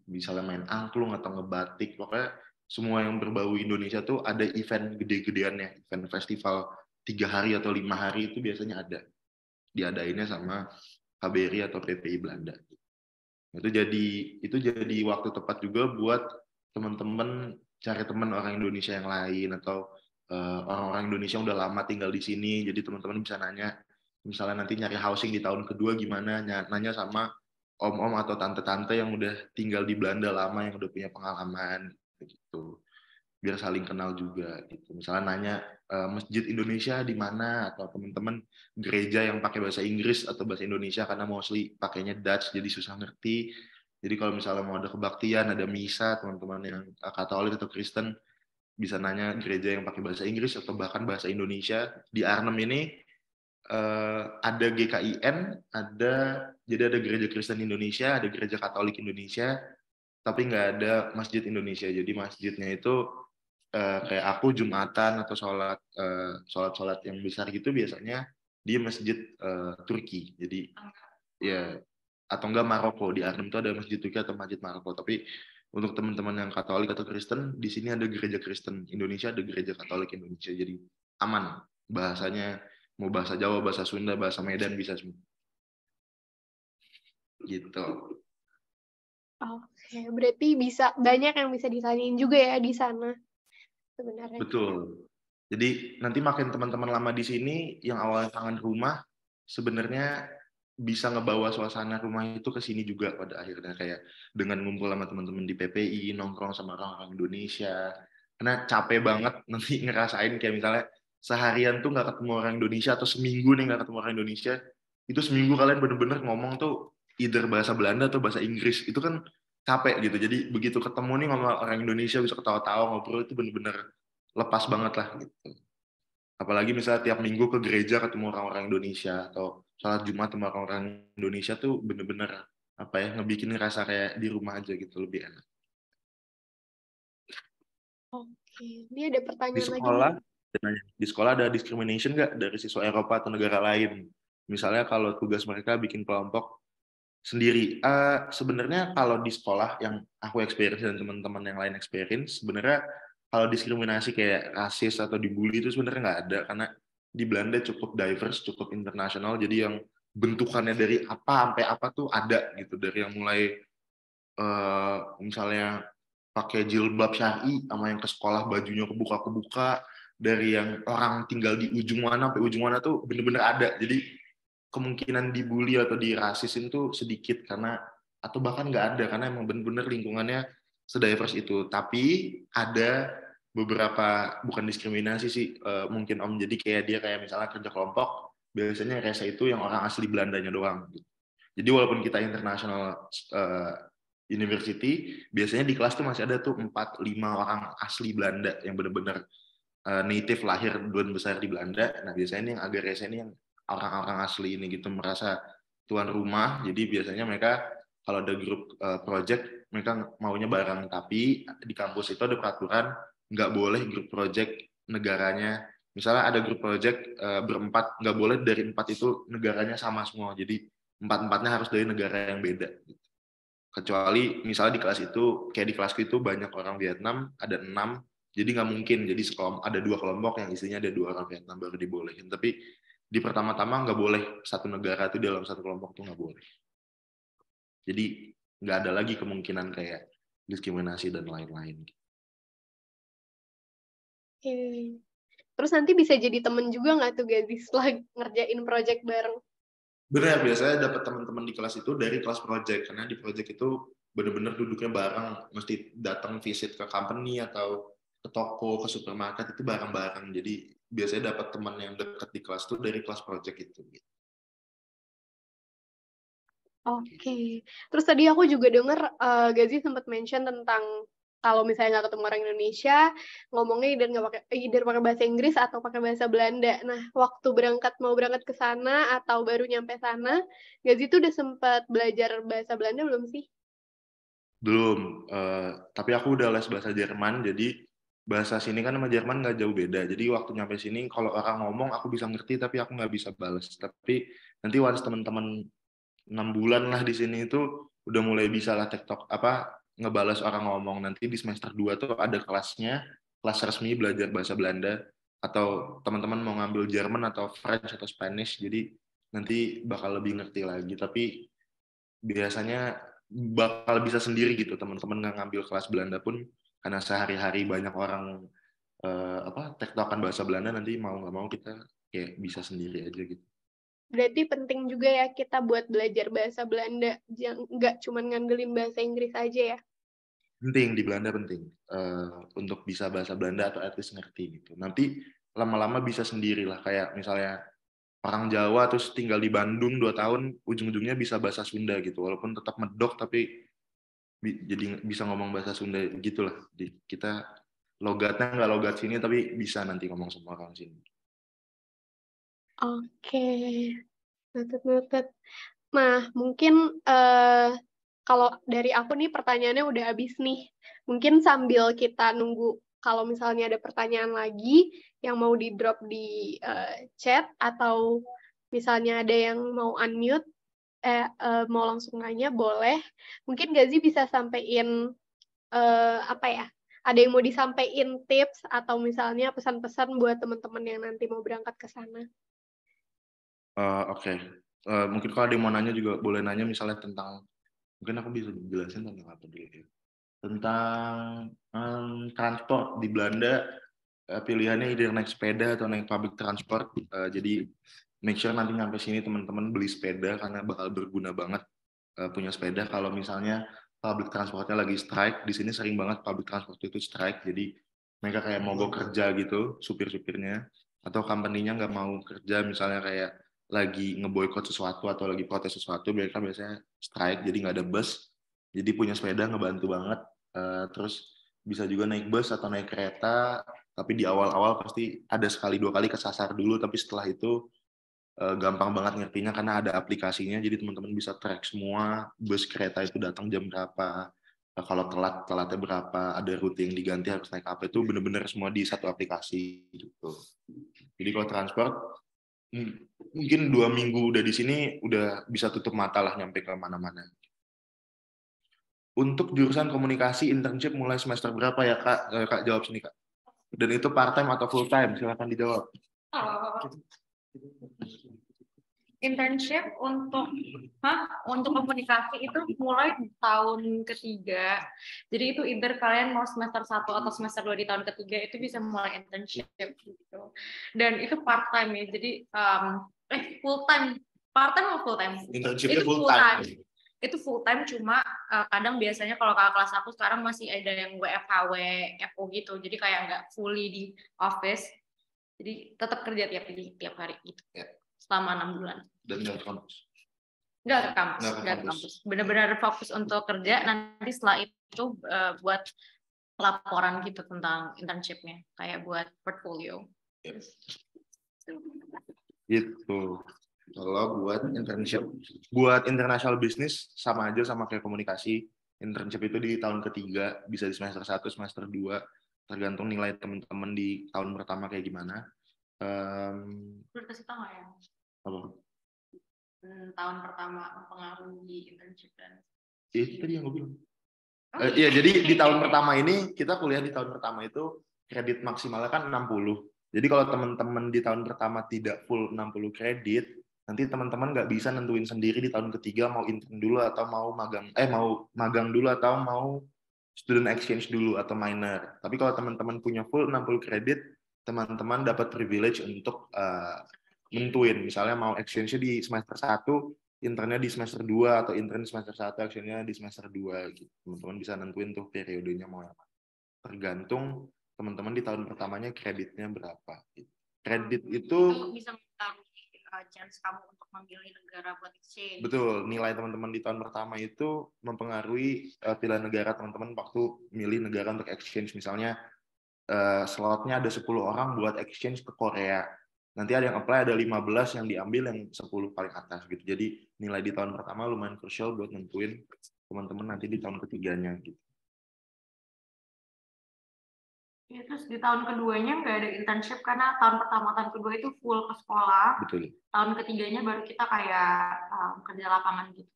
misalnya main angklung atau ngebatik, pokoknya semua yang berbau Indonesia tuh ada event gede-gedeannya, event festival 3 hari atau 5 hari itu biasanya ada. Diadainnya sama KBRI atau PPI Belanda. Itu jadi waktu tepat juga buat teman-teman cari teman orang Indonesia yang lain atau orang-orang Indonesia yang udah lama tinggal di sini. Jadi teman-teman bisa nanya, misalnya nanti nyari housing di tahun kedua gimana, nanya sama om-om atau tante-tante yang udah tinggal di Belanda lama, yang udah punya pengalaman gitu. Biar saling kenal juga gitu. Misalnya nanya masjid Indonesia di mana, atau teman-teman gereja yang pakai bahasa Inggris atau bahasa Indonesia karena mostly pakainya Dutch jadi susah ngerti. Jadi kalau misalnya mau ada kebaktian, ada misa, teman-teman yang Katolik atau Kristen bisa nanya gereja yang pakai bahasa Inggris atau bahkan bahasa Indonesia. Di Arnhem ini ada GKIN, jadi ada gereja Kristen Indonesia, ada gereja Katolik Indonesia, tapi nggak ada masjid Indonesia. Jadi masjidnya itu kayak aku Jumatan atau sholat yang besar gitu biasanya di masjid Turki. Jadi ya, atau enggak Maroko. Di Arnhem itu ada masjid Turki atau masjid Maroko. Tapi untuk teman-teman yang Katolik atau Kristen, di sini ada gereja Kristen Indonesia, ada gereja Katolik Indonesia. Jadi aman. Bahasanya mau bahasa Jawa, bahasa Sunda, bahasa Medan bisa semua. Gitu. Oke, berarti banyak yang bisa ditanyain juga ya di sana sebenarnya. Betul. Jadi nanti makin teman-teman lama di sini yang awalnya kangen rumah, sebenarnya bisa ngebawa suasana rumah itu ke sini juga pada akhirnya, kayak dengan ngumpul sama teman-teman di PPI, nongkrong sama orang-orang Indonesia. Karena capek banget nanti ngerasain kayak misalnya seharian tuh nggak ketemu orang Indonesia atau seminggu nih nggak ketemu orang Indonesia, itu seminggu kalian bener-bener ngomong tuh either bahasa Belanda atau bahasa Inggris, itu kan capek gitu. Jadi begitu ketemu nih ngomong orang Indonesia bisa ketawa-tawa ngobrol, itu bener-bener lepas banget lah gitu. Apalagi misalnya tiap minggu ke gereja ketemu orang-orang Indonesia atau sholat Jumat sama orang-orang Indonesia tuh bener-bener apa ya, ngebikin ngerasa kayak di rumah aja gitu, lebih enak. Oke, ini ada pertanyaan Di sekolah ada discrimination nggak dari siswa Eropa atau negara lain? Misalnya kalau tugas mereka bikin kelompok sendiri. Sebenarnya kalau di sekolah yang aku experience dan teman-teman yang lain experience, sebenarnya kalau diskriminasi kayak rasis atau dibully itu sebenarnya nggak ada, karena di Belanda cukup diverse, cukup internasional, jadi yang bentukannya dari apa sampai apa tuh ada gitu, dari yang mulai misalnya pakai jilbab syar'i sama yang ke sekolah bajunya kebuka-kebuka, dari yang orang tinggal di ujung mana sampai ujung mana tuh bener-bener ada. Jadi kemungkinan dibully atau dirasisin tuh sedikit, karena atau bahkan nggak ada, karena emang bener-bener lingkungannya sediverse itu. Tapi ada beberapa, bukan diskriminasi sih mungkin Om, jadi kayak dia kayak misalnya kerja kelompok, biasanya rese itu yang orang asli Belandanya doang. Jadi walaupun kita international university, biasanya di kelas tuh masih ada tuh 4-5 orang asli Belanda yang benar-benar native, lahir dan besar di Belanda. Nah biasanya ini yang agak rese ini yang orang-orang asli ini gitu, merasa tuan rumah. Jadi biasanya mereka kalau ada grup project mereka maunya bareng, tapi di kampus itu ada peraturan nggak boleh grup project negaranya. Misalnya ada grup project berempat, nggak boleh dari 4 itu negaranya sama semua. Jadi 4-4-nya harus dari negara yang beda. Kecuali misalnya di kelas itu, kayak di kelasku itu banyak orang Vietnam, ada 6, jadi nggak mungkin. Jadi ada 2 kelompok yang isinya ada 2 orang Vietnam baru dibolehin. Tapi di pertama-tama nggak boleh satu negara itu dalam satu kelompok tuh nggak boleh. Jadi nggak ada lagi kemungkinan kayak diskriminasi dan lain-lain. Oke. Terus nanti bisa jadi temen juga nggak tuh guys setelah ngerjain project bareng? Benar, biasanya dapat teman-teman di kelas itu dari kelas project, karena di project itu benar-benar duduknya bareng, mesti datang visit ke company atau ke toko, ke supermarket itu bareng-bareng. Jadi biasanya dapat teman yang dekat di kelas itu dari kelas project itu. Oke. Terus tadi aku juga dengar Gazi sempat mention tentang kalau misalnya nggak ketemu orang Indonesia, ngomongnya either pakai bahasa Inggris atau pakai bahasa Belanda. Nah, waktu mau berangkat ke sana atau baru nyampe sana, Gazi tuh udah sempat belajar bahasa Belanda belum sih? Belum, tapi aku udah les bahasa Jerman, jadi bahasa sini kan sama Jerman nggak jauh beda. Jadi waktu nyampe sini kalau orang ngomong aku bisa ngerti tapi aku nggak bisa balas. Tapi nanti once teman-teman 6 bulan lah di sini itu udah mulai bisa lah TikTok ngebalas orang ngomong. Nanti di semester 2 tuh ada kelasnya, kelas resmi belajar bahasa Belanda, atau teman-teman mau ngambil Jerman atau French atau Spanish, jadi nanti bakal lebih ngerti lagi. Tapi biasanya bakal bisa sendiri gitu, teman-teman nggak ngambil kelas Belanda pun, karena sehari-hari banyak orang tektokan bahasa Belanda, nanti mau nggak mau kita kayak bisa sendiri aja gitu. Berarti penting juga ya kita buat belajar bahasa Belanda, nggak cuma ngandelin bahasa Inggris aja ya? Penting, di Belanda penting. Untuk bisa bahasa Belanda atau at least ngerti gitu. Nanti lama-lama bisa sendiri lah, kayak misalnya orang Jawa terus tinggal di Bandung 2 tahun, ujung-ujungnya bisa bahasa Sunda gitu. Walaupun tetap medok, tapi jadi bisa ngomong bahasa Sunda gitulah. Kita logatnya nggak logat sini, tapi bisa nanti ngomong sama orang sini. Oke, noted. Nah, mungkin kalau dari aku nih pertanyaannya udah habis nih. Mungkin sambil kita nunggu kalau misalnya ada pertanyaan lagi yang mau di-drop di chat, atau misalnya ada yang mau unmute, mau langsung nanya, boleh. Mungkin Gazi bisa sampein ada yang mau disampaikan tips atau misalnya pesan-pesan buat teman-teman yang nanti mau berangkat ke sana. Oke. Mungkin kalau ada yang mau nanya juga boleh nanya, misalnya tentang, mungkin aku bisa jelasin tentang apa dulu ya. Tentang transport di Belanda, pilihannya either naik sepeda atau naik public transport. Jadi make sure nanti nyampe sini teman-teman beli sepeda, karena bakal berguna banget punya sepeda. Kalau misalnya public transportnya lagi strike, di sini sering banget public transport itu strike, jadi mereka kayak mogok kerja gitu, supir-supirnya, atau company-nya nggak mau kerja, misalnya kayak lagi ngeboikot sesuatu atau lagi protes sesuatu, mereka biasanya strike, jadi nggak ada bus. Jadi punya sepeda ngebantu banget. Terus bisa juga naik bus atau naik kereta, tapi di awal-awal pasti ada sekali 2 kali kesasar dulu, tapi setelah itu gampang banget ngertinya karena ada aplikasinya, jadi teman-teman bisa track semua bus kereta itu datang jam berapa, kalau telatnya berapa, ada rute yang diganti harus naik apa, itu bener-bener semua di satu aplikasi gitu. Jadi kalau transport mungkin 2 minggu udah di sini udah bisa tutup mata lah nyampe ke mana-mana. Untuk jurusan komunikasi internship mulai semester berapa ya Kak? Kak jawab sini Kak. Dan itu part time atau full time? Silakan dijawab. Internship untuk komunikasi itu mulai di tahun ketiga. Jadi itu either kalian mau semester 1 atau semester 2 di tahun ketiga itu bisa mulai internship gitu. Dan itu part time ya. Jadi full time. Part time atau full time? Internshipnya full time. Itu full time, cuma kadang biasanya kalau kakak kelas aku sekarang masih ada yang WFH, WFO gitu. Jadi kayak nggak fully di office. Jadi tetap kerja tiap hari gitu. Ya. Selama 6 bulan. Dan nggak ke kampus? Nggak ke kampus. Benar-benar fokus untuk kerja. Nanti setelah itu buat laporan gitu tentang internship-nya. Kayak buat portfolio. Yep. Gitu. Kalau buat internship. Buat international business, sama aja sama kayak komunikasi. Internship itu di tahun ketiga. Bisa di semester 1, semester 2. Tergantung nilai teman-teman di tahun pertama kayak gimana. Udah kasih tahu nggak ya? Apa? Tahun pertama mempengaruhi internship dan itu tadi yang gue bilang. Iya, jadi di tahun pertama ini kita kuliah di tahun pertama itu kredit maksimalnya kan 60. Jadi kalau teman-teman di tahun pertama tidak full 60 kredit, nanti teman-teman nggak bisa nentuin sendiri di tahun ketiga mau intern dulu atau mau magang dulu atau mau student exchange dulu atau minor. Tapi kalau teman-teman punya full 60 kredit, teman-teman dapat privilege untuk nentuin, misalnya mau exchange-nya di semester 1, internnya di semester 2, atau intern di semester 1, exchange-nya di semester 2 gitu. Teman-teman bisa nentuin tuh periodenya mau apa. Tergantung teman-teman di tahun pertamanya kreditnya berapa. Kredit itu bisa mempengaruhi chance kamu untuk memilih negara buat exchange. Betul, nilai teman-teman di tahun pertama itu mempengaruhi pilihan negara teman-teman waktu milih negara untuk exchange. Misalnya slotnya ada 10 orang buat exchange ke Korea. Nanti ada yang apply, ada 15 yang diambil, yang 10 paling atas gitu. Jadi nilai di tahun pertama lumayan krusial buat nentuin teman-teman nanti di tahun ketiganya gitu. Ya, terus di tahun keduanya nggak ada internship karena tahun pertama, tahun kedua itu full ke sekolah. Betul. Tahun ketiganya baru kita kayak kerja lapangan gitu.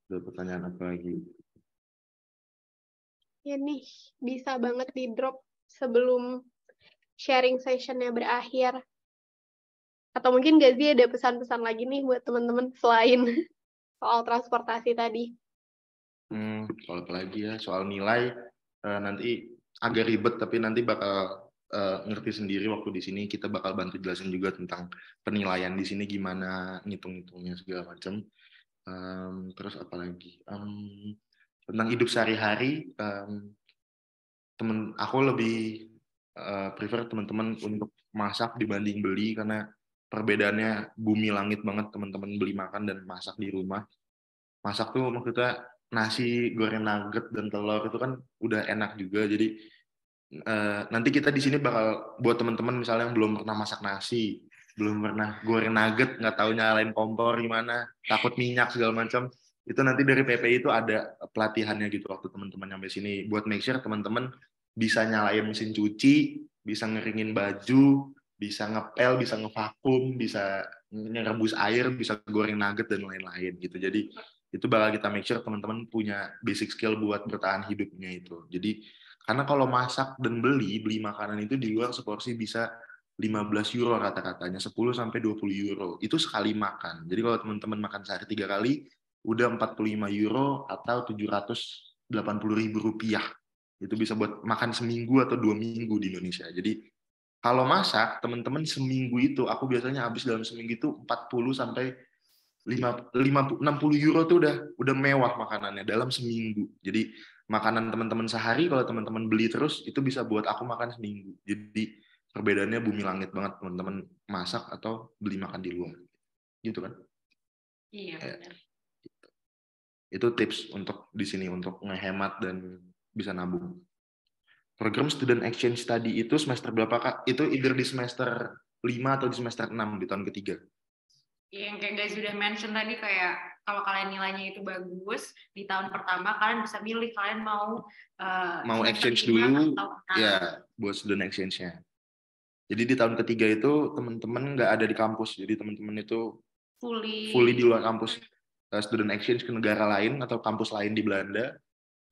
Ada pertanyaan apa lagi? Ya nih, bisa banget di drop sebelum sharing sessionnya berakhir. Atau mungkin Gazi ada pesan-pesan lagi nih buat teman-teman selain soal transportasi tadi. Soal apa lagi ya? Soal nilai nanti agak ribet tapi nanti bakal ngerti sendiri waktu di sini. Kita bakal bantu jelasin juga tentang penilaian di sini gimana ngitung-ngitungnya segala macam. Terus apa lagi? Tentang hidup sehari-hari, aku lebih prefer teman-teman untuk masak dibanding beli karena perbedaannya bumi langit banget teman-teman beli makan dan masak di rumah. Masak tuh maksudnya nasi goreng nugget dan telur itu kan udah enak juga. Jadi nanti kita di sini bakal buat teman-teman misalnya yang belum pernah masak nasi, belum pernah goreng nugget, nggak tahu nyalain kompor gimana, takut minyak segala macam. Itu nanti dari PPI itu ada pelatihannya gitu waktu teman-teman nyampe sini buat make sure teman-teman bisa nyalain mesin cuci, bisa ngeringin baju, bisa ngepel, bisa ngevakum, bisa ngerebus air, bisa goreng nugget dan lain-lain gitu. Jadi itu bakal kita make sure teman-teman punya basic skill buat bertahan hidupnya itu. Jadi karena kalau masak dan beli makanan itu di luar seporsi bisa 15 euro rata-ratanya, 10 sampai 20 euro. Itu sekali makan. Jadi kalau teman-teman makan sehari 3 kali, udah 45 euro atau 780 ribu rupiah. Itu bisa buat makan seminggu atau 2 minggu di Indonesia. Jadi kalau masak, teman-teman seminggu itu, aku biasanya habis dalam seminggu itu 40 sampai 60 euro tuh udah mewah makanannya dalam seminggu. Jadi makanan teman-teman sehari kalau teman-teman beli terus itu bisa buat aku makan seminggu. Jadi perbedaannya bumi langit banget teman-teman masak atau beli makan di luar. Gitu kan? Iya, benar. Itu tips untuk di sini untuk ngehemat dan bisa nabung. Program student exchange study itu semester berapa Kak? Itu either di semester 5 atau di semester 6 di tahun ketiga. Yang kayak guys sudah mention tadi kayak kalau kalian nilainya itu bagus di tahun pertama kalian bisa milih kalian mau exchange dulu ya buat student exchange-nya. Jadi di tahun ketiga itu teman-teman nggak ada di kampus, jadi teman-teman itu fully di luar kampus, student exchange ke negara lain atau kampus lain di Belanda.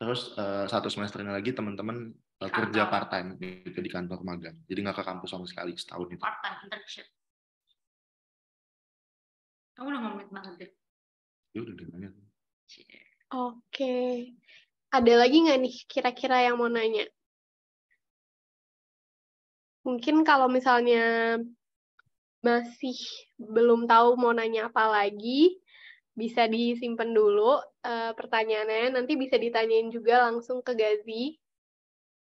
Terus satu semesternya lagi teman-teman kerja part time itu di kantor magang. Jadi nggak ke kampus sama sekali setahun itu. Part time internship. Kamu udah ngomongin banget deh. Ya udah dengannya. Oke. Ada lagi nggak nih kira-kira yang mau nanya? Mungkin kalau misalnya masih belum tahu mau nanya apa lagi, bisa disimpan dulu pertanyaannya. Nanti bisa ditanyain juga langsung ke Gazi.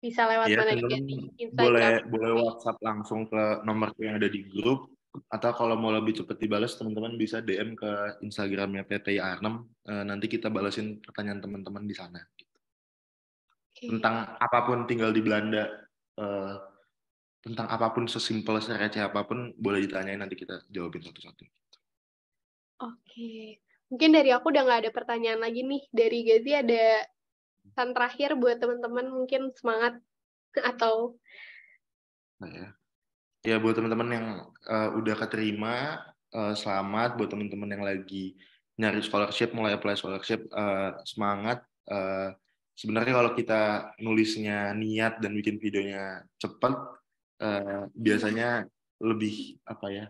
Bisa lewat Ya, mana aja di Instagram. boleh WhatsApp langsung ke nomor yang ada di grup. Atau kalau mau lebih cepat dibalas, teman-teman bisa DM ke Instagramnya PPI Arnhem. Nanti kita balasin pertanyaan teman-teman di sana. Okay. Tentang apapun tinggal di Belanda, tentang apapun sesimpel sereceh apapun, boleh ditanyain nanti kita jawabin satu-satu. Oke. Mungkin dari aku udah nggak ada pertanyaan lagi nih. Dari Gazi ada pesan terakhir buat teman-teman, mungkin semangat atau... Ya buat teman-teman yang udah keterima, selamat. Buat teman-teman yang lagi nyari scholarship, mulai apply scholarship, semangat. Sebenarnya kalau kita nulisnya niat dan bikin videonya cepat, biasanya lebih apa ya?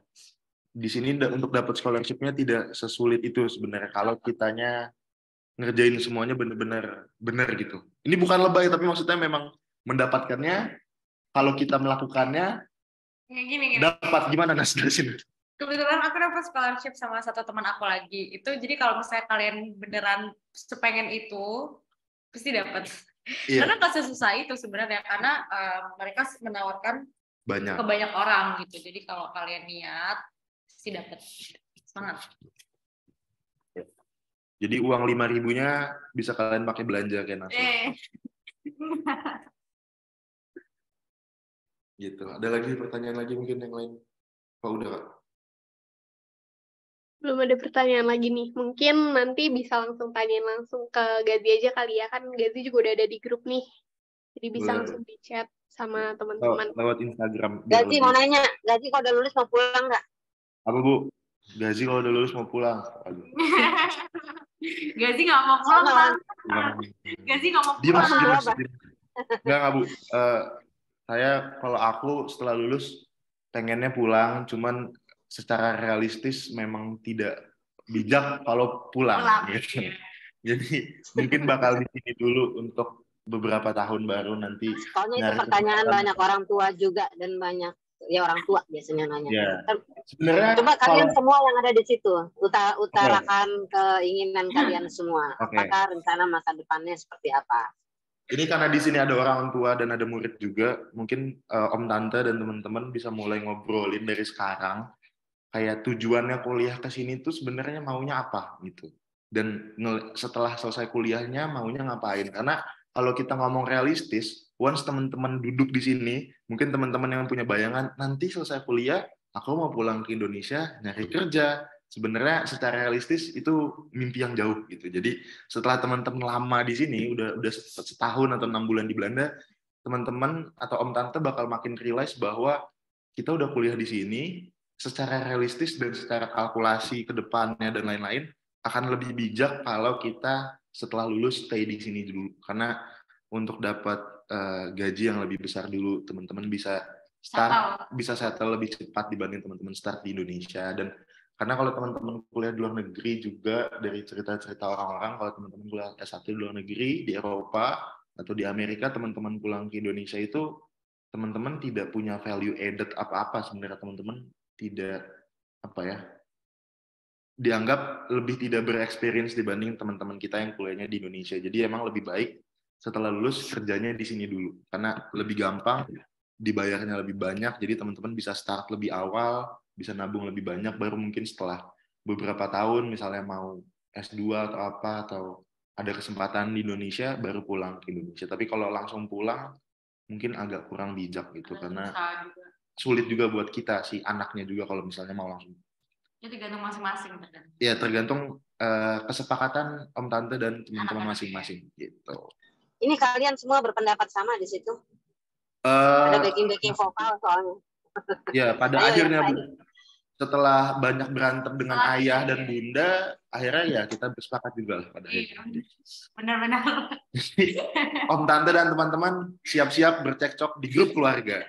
Di sini untuk dapat scholarshipnya tidak sesulit itu sebenarnya. Kalau kitanya ngerjain semuanya benar gitu. Ini bukan lebay tapi maksudnya memang mendapatkannya. Kalau kita melakukannya gini. Dapat gimana jelasin? Kebetulan aku dapat scholarship sama satu teman aku lagi. Itu jadi kalau misalnya kalian beneran sepengen itu pasti dapat. Iya. Karena nggak sesusah itu sebenarnya karena mereka menawarkan ke banyak orang gitu. Jadi kalau kalian niat pasti dapat. Semangat. Jadi uang 5.000-nya bisa kalian pakai belanja kayak nasi. Gitu. Ada lagi pertanyaan lagi mungkin yang lain? Apa udah Kak? Belum ada pertanyaan lagi nih. Mungkin nanti bisa langsung tanyain langsung ke Gazi aja kali ya. Kan Gazi juga udah ada di grup nih. Jadi bisa Boleh. langsung di chat sama teman-teman. Lewat Instagram. Gazi mau nanya, Gazi kalau udah lulus mau pulang nggak? Apa Bu? Gazi kalau udah lulus mau pulang. Aduh. Gazi nggak mau pulang, Bang. Gazi nggak mau Dimas, pulang. Enggak Bu. Saya kalau aku setelah lulus pengennya pulang, cuman secara realistis memang tidak bijak kalau pulang. Gitu. Jadi mungkin bakal di sini dulu untuk beberapa tahun baru nanti. Soalnya itu pertanyaan banyak orang tua juga dan banyak ya orang tua biasanya nanya. Ya. Sebenarnya coba kalian semua yang ada di situ utarakan keinginan kalian semua. Apakah rencana masa depannya seperti apa? Ini karena di sini ada orang tua dan ada murid juga, mungkin Om Tante dan teman-teman bisa mulai ngobrolin dari sekarang kayak tujuannya kuliah ke sini tuh sebenarnya maunya apa gitu. Dan setelah selesai kuliahnya maunya ngapain? Karena kalau kita ngomong realistis, once teman-teman duduk di sini, mungkin teman-teman yang punya bayangan nanti selesai kuliah aku mau pulang ke Indonesia nyari kerja. Sebenarnya secara realistis itu mimpi yang jauh gitu. Jadi setelah teman-teman lama di sini, udah setahun atau 6 bulan di Belanda, teman-teman atau Om Tante bakal makin realize bahwa kita udah kuliah di sini, secara realistis dan secara kalkulasi ke depannya dan lain-lain, akan lebih bijak kalau kita setelah lulus stay di sini dulu. Karena untuk dapat gaji yang lebih besar dulu, teman-teman bisa settle lebih cepat dibanding teman-teman start di Indonesia. Dan karena kalau teman-teman kuliah di luar negeri juga, dari cerita-cerita orang-orang, kalau teman-teman kuliah S1 di luar negeri, di Eropa, atau di Amerika, teman-teman pulang ke Indonesia itu, teman-teman tidak punya value added apa-apa. Sebenarnya teman-teman tidak, dianggap lebih tidak berexperience dibanding teman-teman kita yang kuliahnya di Indonesia. Jadi emang lebih baik setelah lulus kerjanya di sini dulu. Karena lebih gampang, dibayarnya lebih banyak, jadi teman-teman bisa start lebih awal, bisa nabung lebih banyak, baru mungkin setelah beberapa tahun misalnya mau S2 atau apa, atau ada kesempatan di Indonesia baru pulang ke Indonesia. Tapi kalau langsung pulang mungkin agak kurang bijak gitu, karena sulit juga buat kita si anaknya juga kalau misalnya mau langsung. Ya tergantung masing-masing. Ya tergantung kesepakatan Om Tante dan teman-teman masing-masing gitu. Ini kalian semua berpendapat sama di situ? Ada backing vokal soalnya. Ya, pada akhirnya Bu, setelah banyak berantem dengan ayah dan bunda, akhirnya ya kita bersepakat juga lah pada akhirnya. Benar-benar. Om Tante dan teman-teman siap-siap bercekcok di grup keluarga.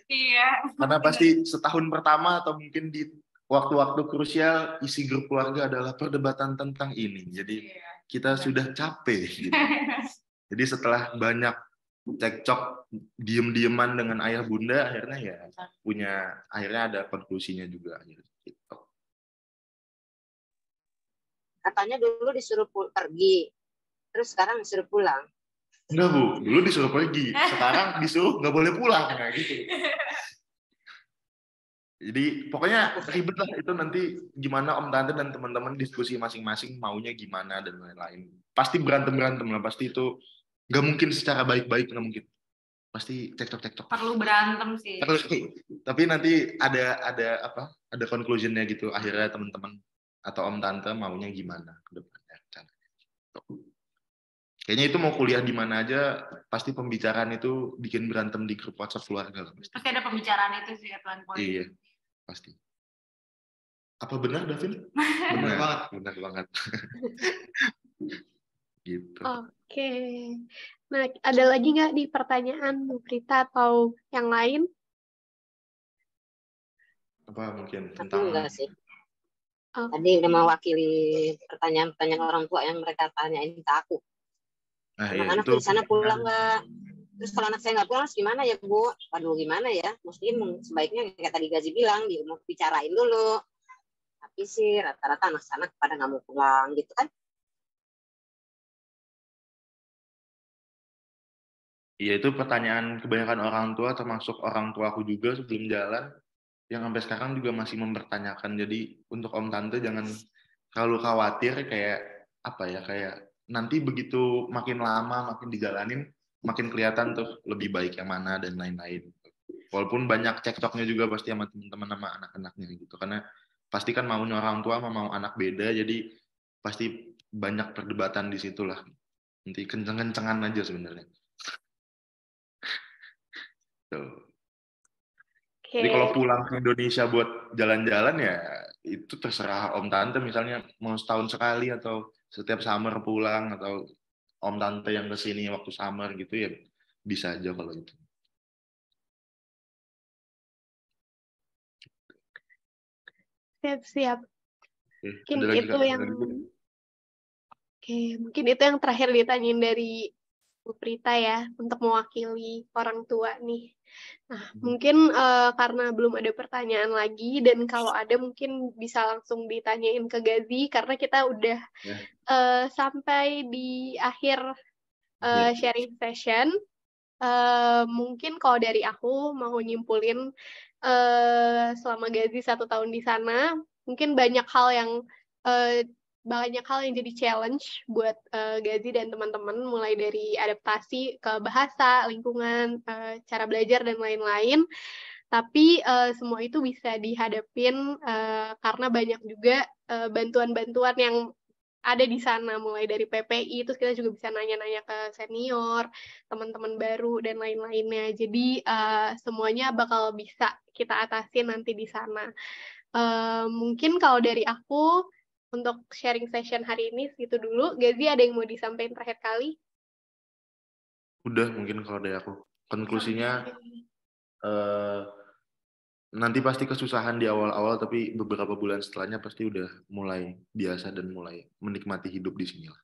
Iya. Karena pasti setahun pertama atau mungkin di waktu-waktu krusial isi grup keluarga adalah perdebatan tentang ini. Jadi kita sudah capek. Gitu. Jadi setelah banyak cekcok diem-dieman dengan ayah bunda, akhirnya akhirnya ada konklusinya juga gitu. Katanya dulu disuruh pergi, terus sekarang disuruh pulang. Enggak Bu, dulu disuruh pergi, sekarang disuruh nggak boleh pulang kayak gitu. Jadi pokoknya ribet lah itu, nanti gimana Om Tante dan teman-teman diskusi masing-masing maunya gimana dan lain-lain. Pasti berantem lah, pasti itu nggak mungkin secara baik-baik, nggak mungkin. Pasti cekcok. Perlu berantem sih. Tapi nanti ada conclusion-nya gitu. Akhirnya teman-teman atau Om Tante maunya gimana ke depannya. Kayaknya itu mau kuliah di mana aja, pasti pembicaraan itu bikin berantem di grup WhatsApp keluarga. Pasti ada pembicaraan itu sih, Tuan Poin. Iya, pasti. Apa benar, Davin? Benar banget. Gitu. Oke. Nah, ada lagi nggak di pertanyaan Bu Prita atau yang lain? Apa mungkin tentang? Enggak sih. Tadi udah mewakili pertanyaan-pertanyaan orang tua yang mereka tanyain ke aku. Anak-anak di sana pulang nggak? Terus kalau anak saya nggak pulang, gimana ya Bu? Waduh, gimana ya? Mungkin sebaiknya kayak tadi Gazi bilang, mau bicarain dulu. Tapi sih rata-rata anak-anak pada nggak mau pulang gitu kan? Iya, itu pertanyaan kebanyakan orang tua, termasuk orang tua aku juga sebelum jalan, yang sampai sekarang juga masih mempertanyakan. Jadi untuk Om Tante jangan terlalu khawatir, kayak nanti begitu makin lama makin dijalanin, makin kelihatan tuh lebih baik yang mana dan lain-lain. Walaupun banyak cekcoknya juga pasti sama teman-teman sama anak-anaknya gitu, karena pasti kan maunya orang tua sama mau anak beda, jadi pasti banyak perdebatan di situ lah. Nanti kenceng-kencengan aja sebenarnya. Tuh. Jadi kalau pulang ke Indonesia buat jalan-jalan ya itu terserah om tante, misalnya mau setahun sekali atau setiap summer pulang, atau om tante yang kesini waktu summer gitu ya bisa aja kalau itu. Siap-siap. Mungkin Ada lagi, itu Kak? yang mungkin itu yang terakhir ditanyain dari Bu Prita ya, untuk mewakili orang tua nih. Nah, mungkin karena belum ada pertanyaan lagi, dan kalau ada mungkin bisa langsung ditanyain ke Gazi, karena kita udah sampai di akhir sharing session. Mungkin kalau dari aku mau nyimpulin, selama Gazi 1 tahun di sana, mungkin banyak hal yang jadi challenge buat Gazi dan teman-teman, mulai dari adaptasi ke bahasa, lingkungan, cara belajar, dan lain-lain. Tapi semua itu bisa dihadapin karena banyak juga bantuan-bantuan yang ada di sana, mulai dari PPI, terus kita juga bisa nanya-nanya ke senior, teman-teman baru, dan lain-lainnya. Jadi semuanya bakal bisa kita atasi nanti di sana. Mungkin kalau dari aku, untuk sharing session hari ini segitu dulu. Gazi, ada yang mau disampaikan terakhir kali? Udah, mungkin kalau dari aku. Konklusinya, nanti pasti kesusahan di awal-awal, tapi beberapa bulan setelahnya pasti udah mulai biasa dan mulai menikmati hidup di sini lah.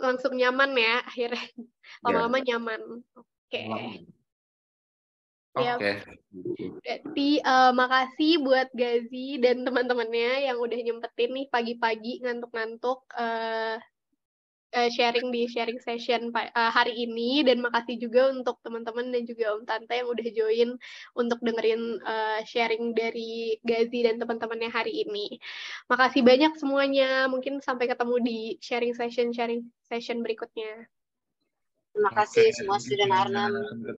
Langsung nyaman ya, akhirnya. Lama-lama nyaman. Oke. Oke. Berarti makasih buat Gazi dan teman-temannya yang udah nyempetin nih pagi-pagi ngantuk-ngantuk sharing di sharing session hari ini, dan makasih juga untuk teman-teman dan juga Om Tante yang udah join untuk dengerin sharing dari Gazi dan teman-temannya hari ini. Makasih banyak semuanya. Mungkin sampai ketemu di sharing session berikutnya. Terima kasih semua student Arnhem.